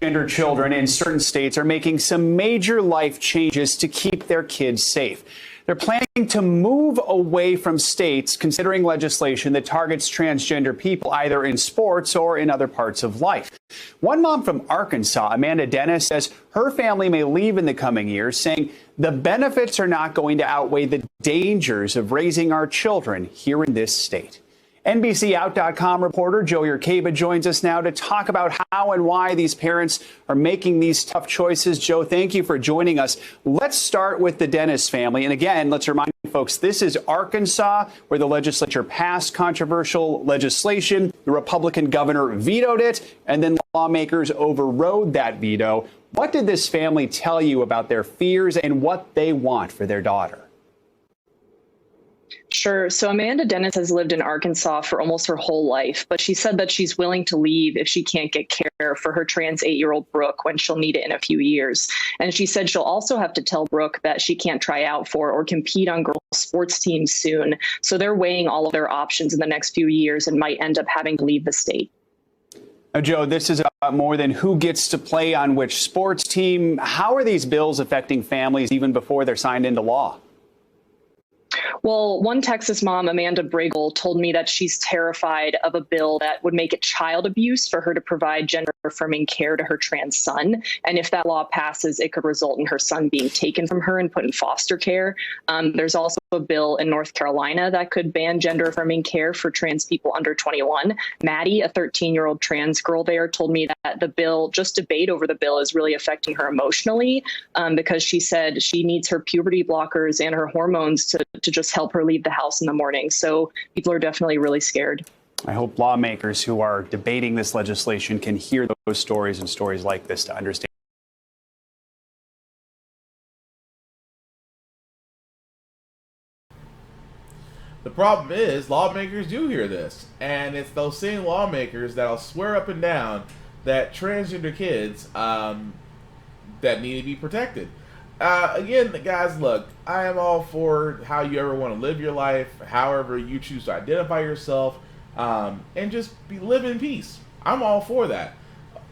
Gender children in certain states are making some major life changes to keep their kids safe. They're planning to move away from states considering legislation that targets transgender people either in sports or in other parts of life. One mom from Arkansas, Amanda Dennis, says her family may leave in the coming years, saying the benefits are not going to outweigh the dangers of raising our children here in this state. NBCOut.com reporter Joe Yerkeba joins us now to talk about how and why these parents are making these tough choices. Joe, thank you for joining us. Let's start with the Dennis family. And again, let's remind folks, this is Arkansas, where the legislature passed controversial legislation. The Republican governor vetoed it, and then lawmakers overrode that veto. What did this family tell you about their fears and what they want for their daughter? Sure. So Amanda Dennis has lived in Arkansas for almost her whole life, but she said that she's willing to leave if she can't get care for her trans 8-year-old Brooke when she'll need it in a few years. And she said she'll also have to tell Brooke that she can't try out for or compete on girls' sports teams soon. So they're weighing all of their options in the next few years and might end up having to leave the state. Now, Joe, this is about more than who gets to play on which sports team. How are these bills affecting families even before they're signed into law? Well, one Texas mom, Amanda Briggle, told me that she's terrified of a bill that would make it child abuse for her to provide gender-affirming care to her trans son. And if that law passes, it could result in her son being taken from her and put in foster care. There's also a bill in North Carolina that could ban gender-affirming care for trans people under 21. Maddie, a 13-year-old trans girl there, told me that the bill, just debate over the bill, is really affecting her emotionally, because she said she needs her puberty blockers and her hormones to just help her leave the house in the morning. So people are definitely really scared. I hope lawmakers who are debating this legislation can hear those stories and stories like this to understand. The problem is lawmakers do hear this, and it's those same lawmakers that'll swear up and down that transgender kids that need to be protected. Again, guys, look, I am all for how you ever want to live your life, however you choose to identify yourself, and just live in peace. I'm all for that.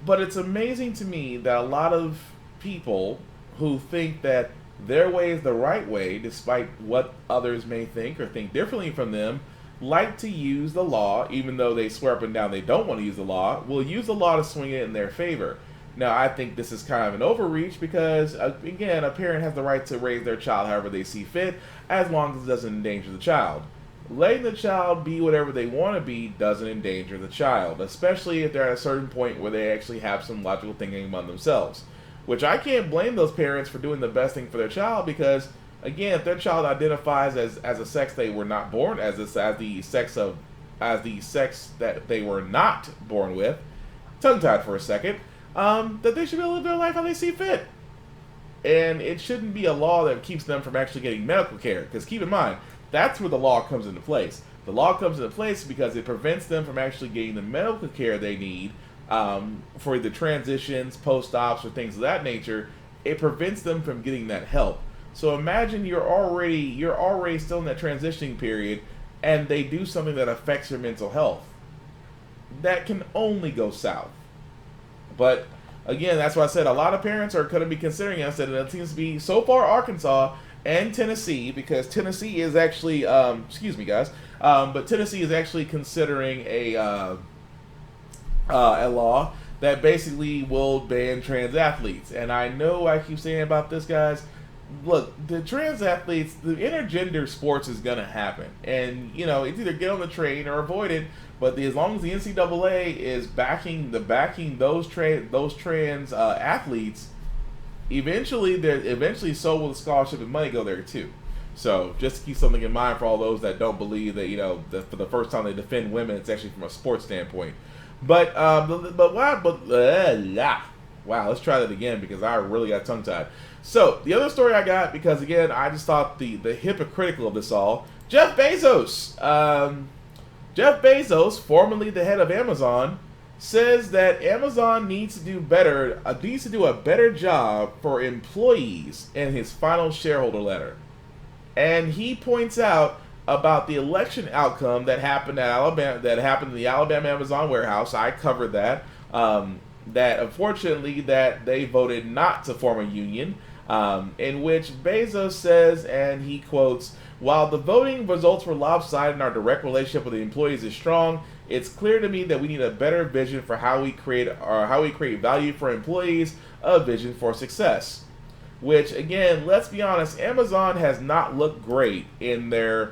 But it's amazing to me that a lot of people who think that their way is the right way, despite what others may think or think differently from them, like to use the law, even though they swear up and down they don't want to use the law, will use the law to swing it in their favor. Now, I think this is kind of an overreach because, again, a parent has the right to raise their child however they see fit, as long as it doesn't endanger the child. Letting the child be whatever they want to be doesn't endanger the child, especially if they're at a certain point where they actually have some logical thinking among themselves. Which I can't blame those parents for doing the best thing for their child because, again, if their child identifies as a sex they were not born as the sex that they were not born with, tongue-tied for a second, that they should be able to live their life how they see fit. And it shouldn't be a law that keeps them from actually getting medical care. Because keep in mind, that's where the law comes into place. The law comes into place because it prevents them from actually getting the medical care they need for the transitions, post-ops, or things of that nature. It prevents them from getting that help. So imagine you're already still in that transitioning period, and they do something that affects your mental health. That can only go south. But again, that's why I said a lot of parents are going to be considering us, and it seems to be so far Arkansas and Tennessee, because Tennessee is actually, excuse me guys, but Tennessee is actually considering a law that basically will ban trans athletes. And I know I keep saying about this, guys. Look, the trans athletes, the intergender sports is going to happen. And, you know, it's either get on the train or avoid it. But as long as the NCAA is backing those trans athletes, eventually so will the scholarship and money go there too. So just to keep something in mind for all those that don't believe that, you know, that for the first time they defend women, it's actually from a sports standpoint. But wow, let's try that again because I really got tongue-tied. So the other story I got, because again I just thought the hypocritical of this all, Jeff Bezos. Jeff Bezos, formerly the head of Amazon, says that Amazon needs to do a better job for employees in his final shareholder letter. And he points out about the election outcome that happened at Alabama, that happened in the Alabama Amazon warehouse. I covered that. That unfortunately that they voted not to form a union, in which Bezos says, and he quotes, "While the voting results were lopsided and our direct relationship with the employees is strong, it's clear to me that we need a better vision for how we create value for employees, a vision for success." Which, again, let's be honest, Amazon has not looked great in their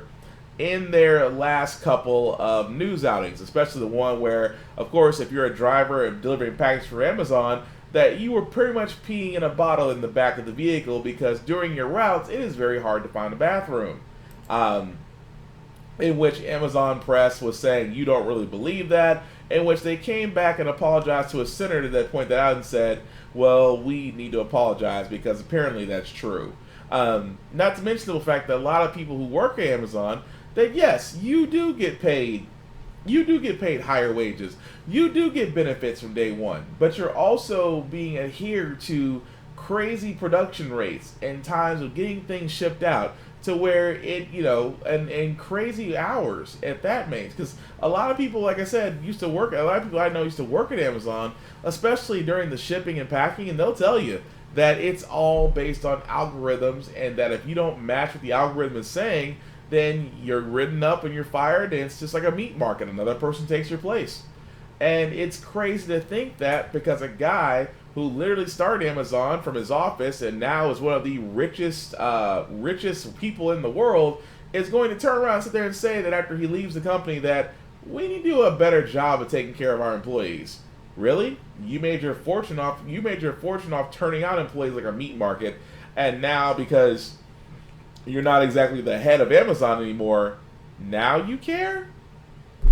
last couple of news outings, especially the one where, of course, if you're a driver and delivering packages for Amazon, that you were pretty much peeing in a bottle in the back of the vehicle because during your routes, it is very hard to find a bathroom. In which Amazon Press was saying, you don't really believe that, in which they came back and apologized to a senator that pointed that out and said, well, we need to apologize because apparently that's true. Not to mention the fact that a lot of people who work at Amazon, that yes, you do get paid higher wages, you do get benefits from day one, but you're also being adhered to crazy production rates and times of getting things shipped out to where it, you know, and crazy hours at that means. Because a lot of people, like I said, a lot of people I know used to work at Amazon, especially during the shipping and packing, and they'll tell you that it's all based on algorithms, and that if you don't match what the algorithm is saying, then you're ridden up and you're fired, and it's just like a meat market. Another person takes your place. And it's crazy to think that because a guy who literally started Amazon from his office and now is one of the richest people in the world is going to turn around and sit there and say that after he leaves the company that we need to do a better job of taking care of our employees. Really? You made your fortune off turning out employees like a meat market, and now because you're not exactly the head of Amazon anymore, now you care?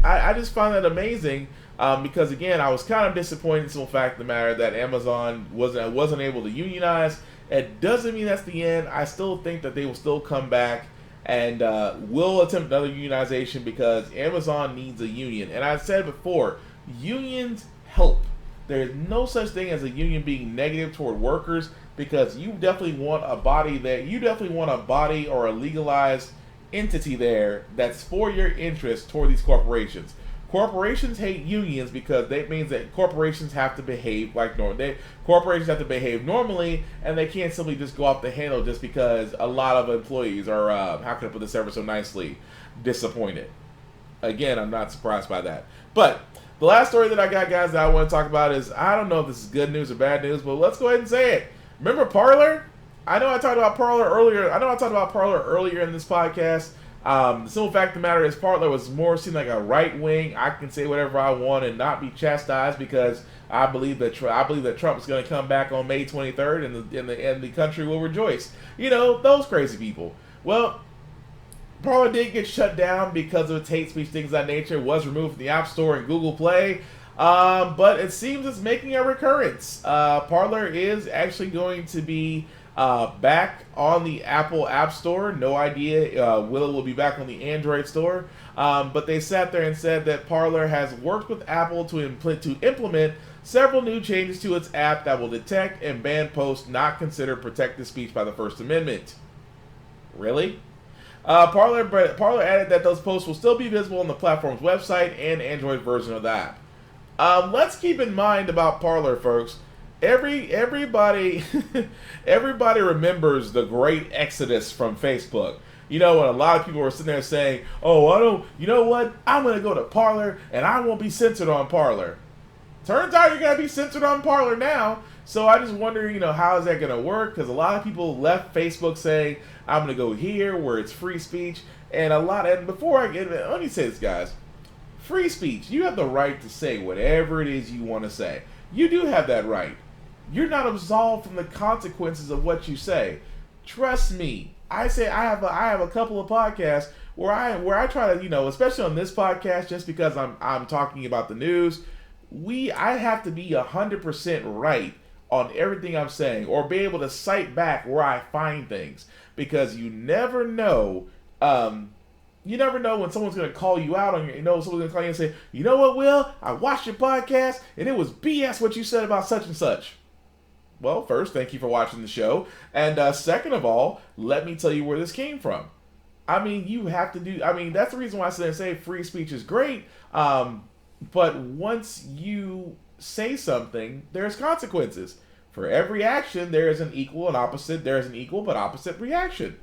I just find that amazing. Because again, I was kind of disappointed in the fact of the matter that Amazon wasn't able to unionize. It doesn't mean that's the end. I still think that they will still come back and will attempt another unionization because Amazon needs a union. And I said before, unions help. There's no such thing as a union being negative toward workers because you definitely want a body or a legalized entity there that's for your interest toward these corporations. Corporations hate unions because that means that corporations have to behave like normal. Corporations have to behave normally, and they can't simply just go off the handle just because a lot of employees are, how can I put this ever so nicely, disappointed. Again, I'm not surprised by that. But the last story that I got, guys, that I want to talk about is, I don't know if this is good news or bad news, but let's go ahead and say it. Remember Parler? I know I talked about Parler earlier in this podcast. The simple fact of the matter is Parler was more seemed like a right wing. I can say whatever I want and not be chastised because I believe that Trump is going to come back on May 23rd and the country will rejoice. You know, those crazy people. Well, Parler did get shut down because of its hate speech, things of that nature. It was removed from the App Store and Google Play. But it seems it's making a recurrence. Parler is actually going to be back on the Apple App Store. No idea will be back on the Android store. But they sat there and said that Parler has worked with Apple to implement several new changes to its app that will detect and ban posts not considered protected speech by the First Amendment. Really? Parler added that those posts will still be visible on the platform's website and Android version of the app. Let's keep in mind about Parler, folks. Everybody remembers the great exodus from Facebook. You know, when a lot of people were sitting there saying, "Oh, you know what? I'm going to go to Parler and I won't be censored on Parler." Turns out you're going to be censored on Parler now. So I just wonder, you know, how is that going to work? Because a lot of people left Facebook saying, "I'm going to go here where it's free speech." And let me say this, guys. Free speech. You have the right to say whatever it is you want to say. You do have that right. You're not absolved from the consequences of what you say. Trust me. I have a couple of podcasts where I try to, you know, especially on this podcast, just because I'm talking about the news, I have to be 100% right on everything I'm saying, or be able to cite back where I find things, because you never know. You never know when someone's going to call you out on someone's going to call you and say, "You know what, Will? I watched your podcast and it was BS what you said about such and such." Well, first, thank you for watching the show. And second of all, let me tell you where this came from. I mean, that's the reason why I say free speech is great. But once you say something, there's consequences. For every action, there is an equal but opposite reaction.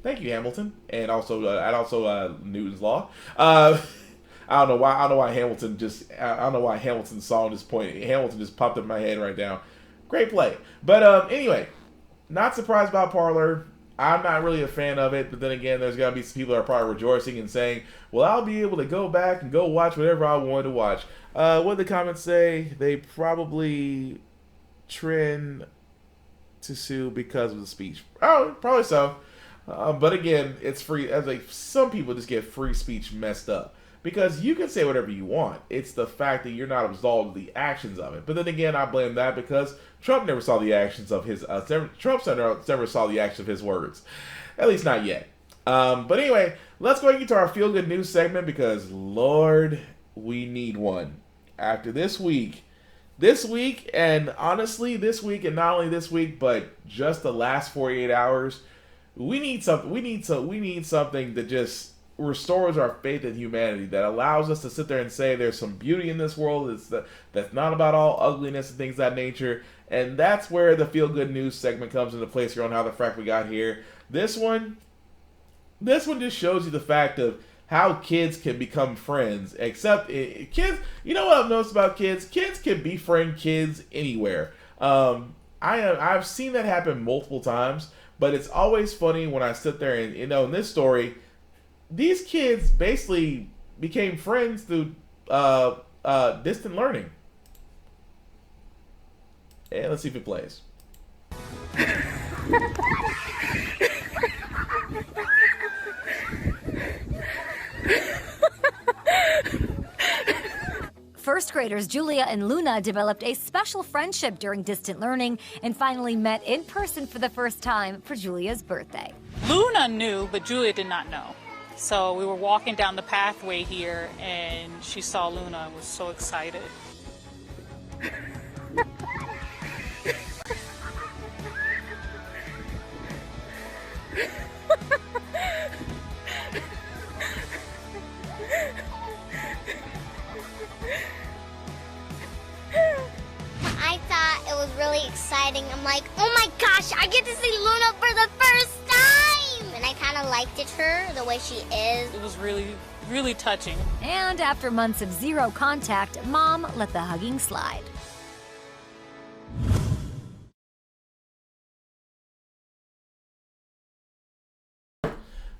Thank you, Hamilton, and also Newton's law. I don't know why Hamilton's song Hamilton just popped up in my head right now. Great play. But anyway, not surprised about Parler. I'm not really a fan of it, but then again, there's got to be some people that are probably rejoicing and saying, "Well, I'll be able to go back and go watch whatever I wanted to watch." What did the comments say? They probably trend to sue because of the speech. Oh, probably so. But again, it's free. Some people just get free speech messed up. Because you can say whatever you want. It's the fact that you're not absolved of the actions of it. But then again, I blame that because Trump never saw the actions of his. Trump never saw the action of his words, at least not yet. But anyway, let's go into our feel good news segment because Lord, we need one after this week, and honestly, and not only this week, but just the last 48 hours. We need something. We need something that just restores our faith in humanity, that allows us to sit there and say there's some beauty in this world that's not about all ugliness and things of that nature. And that's where the feel good news segment comes into place here on How the Frack We Got Here. This one just shows you the fact of how kids can become friends. Except kids, you know what I've noticed about kids? Kids can befriend kids anywhere. I've seen that happen multiple times, but it's always funny when I sit there and, in this story, these kids basically became friends through distant learning. And let's see if it plays. First graders Julia and Luna developed a special friendship during distant learning and finally met in person for the first time for Julia's birthday. Luna knew, but Julia did not know. So we were walking down the pathway here and she saw Luna and was so excited. I thought it was really exciting. I'm like, oh my gosh, I get to see Luna for the first time! And I kind of liked her, the way she is. It was really really touching. And after months of zero contact, Mom let the hugging slide.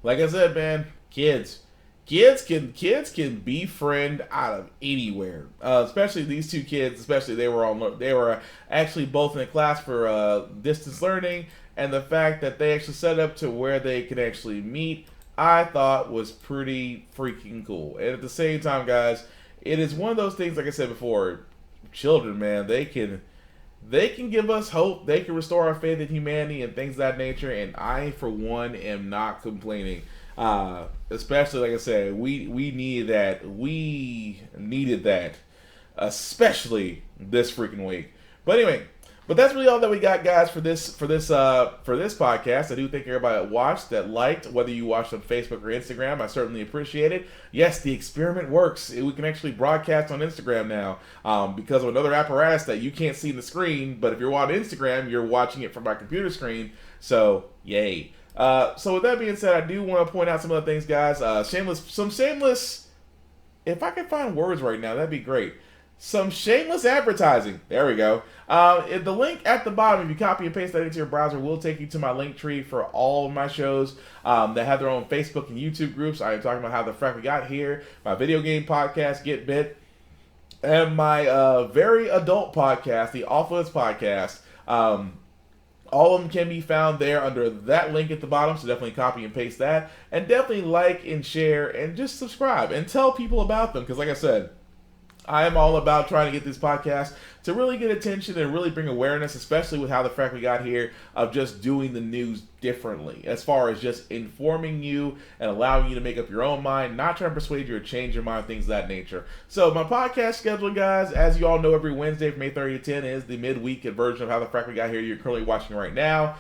Like I said, man, kids can befriend out of anywhere. Especially these two kids. Especially they were actually both in a class for distance learning, and the fact that they actually set up to where they could actually meet, I thought was pretty freaking cool. And at the same time, guys, it is one of those things. Like I said before, children, man, they can give us hope. They can restore our faith in humanity and things of that nature. And I, for one, am not complaining. Especially, like I said, we needed that. We needed that, especially this freaking week. But anyway, that's really all that we got, guys, for this podcast. I do thank everybody that watched, that liked, whether you watched on Facebook or Instagram. I certainly appreciate it. Yes, the experiment works. We can actually broadcast on Instagram now because of another apparatus that you can't see in the screen. But if you're on Instagram, you're watching it from my computer screen. So, yay. So with that being said, I do want to point out some other things, guys. Shameless, if I can find words right now, that'd be great. Some shameless advertising. There we go. The link at the bottom, if you copy and paste that into your browser, will take you to my link tree for all of my shows that have their own Facebook and YouTube groups. I am talking about How the Frack We Got Here, my video game podcast, Get Bit, and my very adult podcast, the Off Limits Podcast. All of them can be found there under that link at the bottom, so definitely copy and paste that. And definitely like and share and just subscribe and tell people about them, because like I said, I am all about trying to get this podcast to really get attention and really bring awareness, especially with How the Frack We Got Here, of just doing the news differently, as far as just informing you and allowing you to make up your own mind, not trying to persuade you or change your mind, things of that nature. So my podcast schedule, guys, as you all know, every Wednesday from 8:30 to 10 is the midweek version of How the Frack We Got Here you're currently watching right now.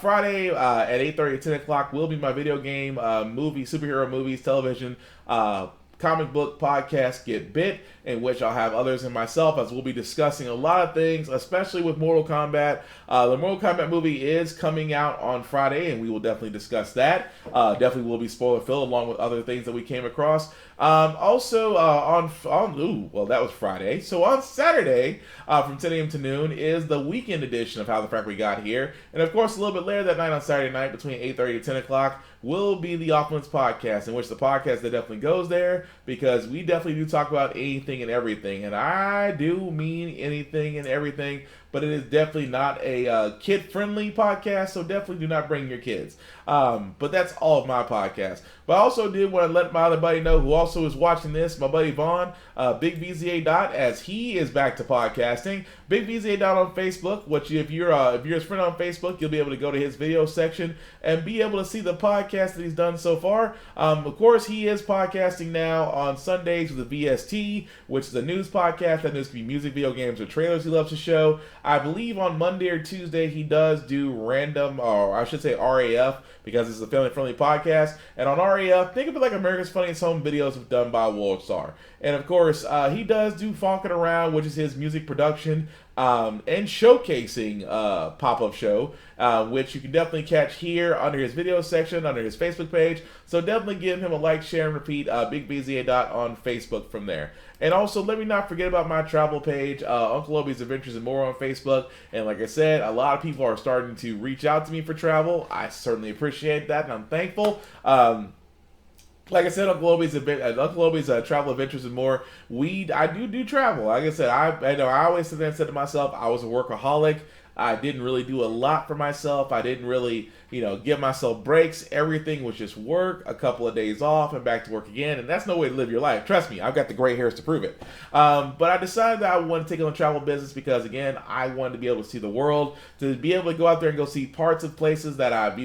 Friday at 8:30 to 10 o'clock will be my video game, superhero movies, television, comic book podcast, Get Bit, in which I'll have others and myself, as we'll be discussing a lot of things, especially with Mortal Kombat. The Mortal Kombat movie is coming out on Friday, and we will definitely discuss that. Definitely will be spoiler-filled, along with other things that we came across. That was Friday. So on Saturday, from 10 a.m. to noon, is the weekend edition of How the Frack We Got Here. And of course, a little bit later that night on Saturday night, between 8:30 to 10 o'clock, will be the Off Limits Podcast, in which the podcast that definitely goes there, because we definitely do talk about anything and everything. And I do mean anything and everything, but it is definitely not a kid-friendly podcast, so definitely do not bring your kids. But that's all of my podcasts. But I also did want to let my other buddy know, who also is watching this, my buddy Vaughn, Big VZA Dot, as he is back to podcasting. Big VZA Dot on Facebook, which if you're his friend on Facebook, you'll be able to go to his video section and be able to see the podcast that he's done so far. Of course, he is podcasting now on Sundays with the VST, which is a news podcast. That news can be music, video games, or trailers he loves to show. I believe on Monday or Tuesday he does do random, or I should say RAF, because it's a family-friendly podcast. And on RAF, think of it like America's Funniest Home Videos done by Worldstar. And of course, he does do Fonkin' Around, which is his music production and showcasing pop-up show, which you can definitely catch here under his video section, under his Facebook page. So definitely give him a like, share, and repeat, Big BZA Dot on Facebook from there. And also, let me not forget about my travel page, Uncle Obi's Adventures and More on Facebook. And like I said, a lot of people are starting to reach out to me for travel. I certainly appreciate that, and I'm thankful. Like I said, Uncle Obi's Travel Adventures and More, I do travel. Like I said, I always sit there and said to myself, I was a workaholic. I didn't really do a lot for myself. I didn't really, give myself breaks. Everything was just work, a couple of days off, and back to work again. And that's no way to live your life. Trust me, I've got the gray hairs to prove it. But I decided that I wanted to take on the travel business because, again, I wanted to be able to see the world, to be able to go out there and go see parts of places that I've,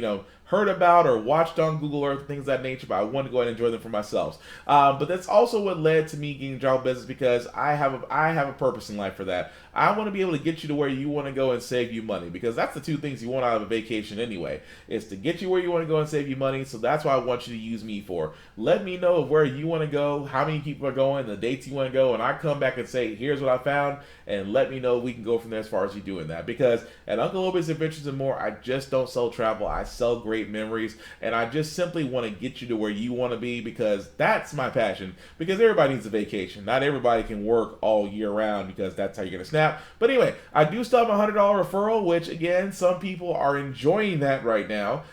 heard about or watched on Google Earth, things of that nature, but I wanted to go ahead and enjoy them for myself. But that's also what led to me getting travel business, because I have a purpose in life for that. I want to be able to get you to where you want to go and save you money, because that's the two things you want out of a vacation anyway, is to get you where you want to go and save you money. So that's what I want you to use me for. Let me know where you want to go, how many people are going, the dates you want to go, and I come back and say, here's what I found, and let me know we can go from there as far as you doing that. Because at Uncle Obi's Adventures and More, I just don't sell travel. I sell great great memories, and I just simply want to get you to where you want to be, because that's my passion. Because everybody needs a vacation. Not everybody can work all year round, because that's how you're going to snap. But anyway, I do still have a $100 referral, which again, some people are enjoying that right now,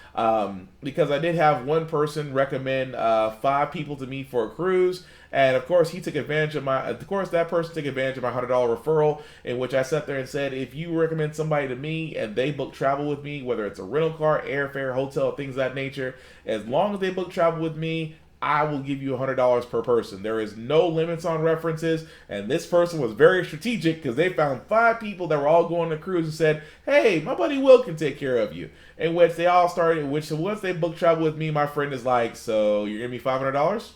because I did have one person recommend 5 people to me for a cruise. And of course, he took advantage of that person took advantage of my $100 referral, in which I sat there and said, if you recommend somebody to me and they book travel with me, whether it's a rental car, airfare, hotel, things of that nature, as long as they book travel with me, I will give you $100 per person. There is no limits on references, and this person was very strategic, because they found 5 people that were all going on a cruise and said, hey, my buddy Will can take care of you. In which they all started, once they booked travel with me, my friend is like, so you're giving me $500?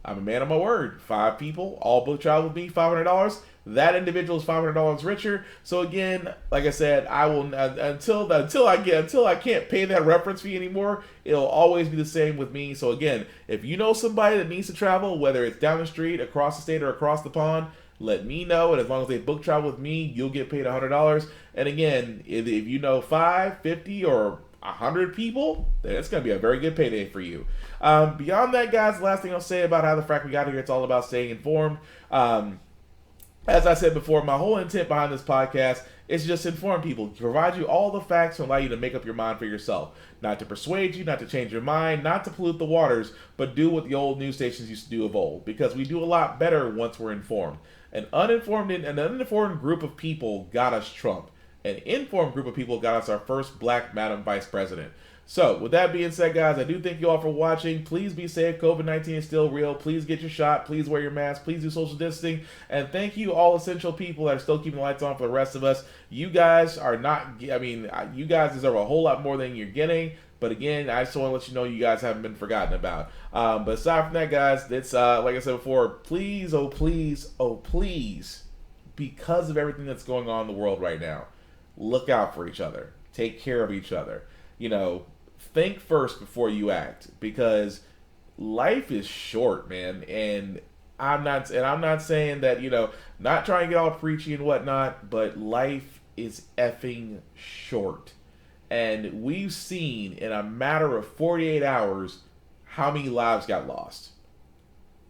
I'm a man of my word. 5 people, all book travel with me, $500. That individual is $500 richer. So again, like I said, I will until I can't pay that reference fee anymore. It'll always be the same with me. So again, if you know somebody that needs to travel, whether it's down the street, across the state, or across the pond, let me know. And as long as they book travel with me, you'll get paid $100. And again, if you know 5, 50, or 100 people, then it's going to be a very good payday for you. Beyond that, guys, the last thing I'll say about how the frack we got here, it's all about staying informed. As I said before, my whole intent behind this podcast is just to inform people, to provide you all the facts to allow you to make up your mind for yourself. Not to persuade you, not to change your mind, not to pollute the waters, but do what the old news stations used to do of old. Because we do a lot better once we're informed. An uninformed group of people got us Trump. An informed group of people got us our first black Madam Vice President. So, with that being said, guys, I do thank you all for watching. Please be safe. COVID-19 is still real. Please get your shot. Please wear your mask. Please do social distancing. And thank you, all essential people that are still keeping the lights on for the rest of us. You guys are not, you guys deserve a whole lot more than you're getting. But again, I just want to let you know you guys haven't been forgotten about. But aside from that, guys, it's like I said before, please, oh please, oh please, because of everything that's going on in the world right now, look out for each other. Take care of each other. Think first before you act, because life is short, man. And I'm not saying that, not trying to get all preachy and whatnot, but life is effing short. And we've seen in a matter of 48 hours how many lives got lost.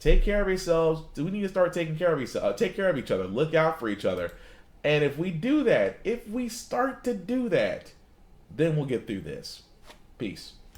Take care of yourselves. We need to start taking care of yourselves. Take care of each other. Look out for each other. And if we do that, if we start to do that, then we'll get through this. Peace.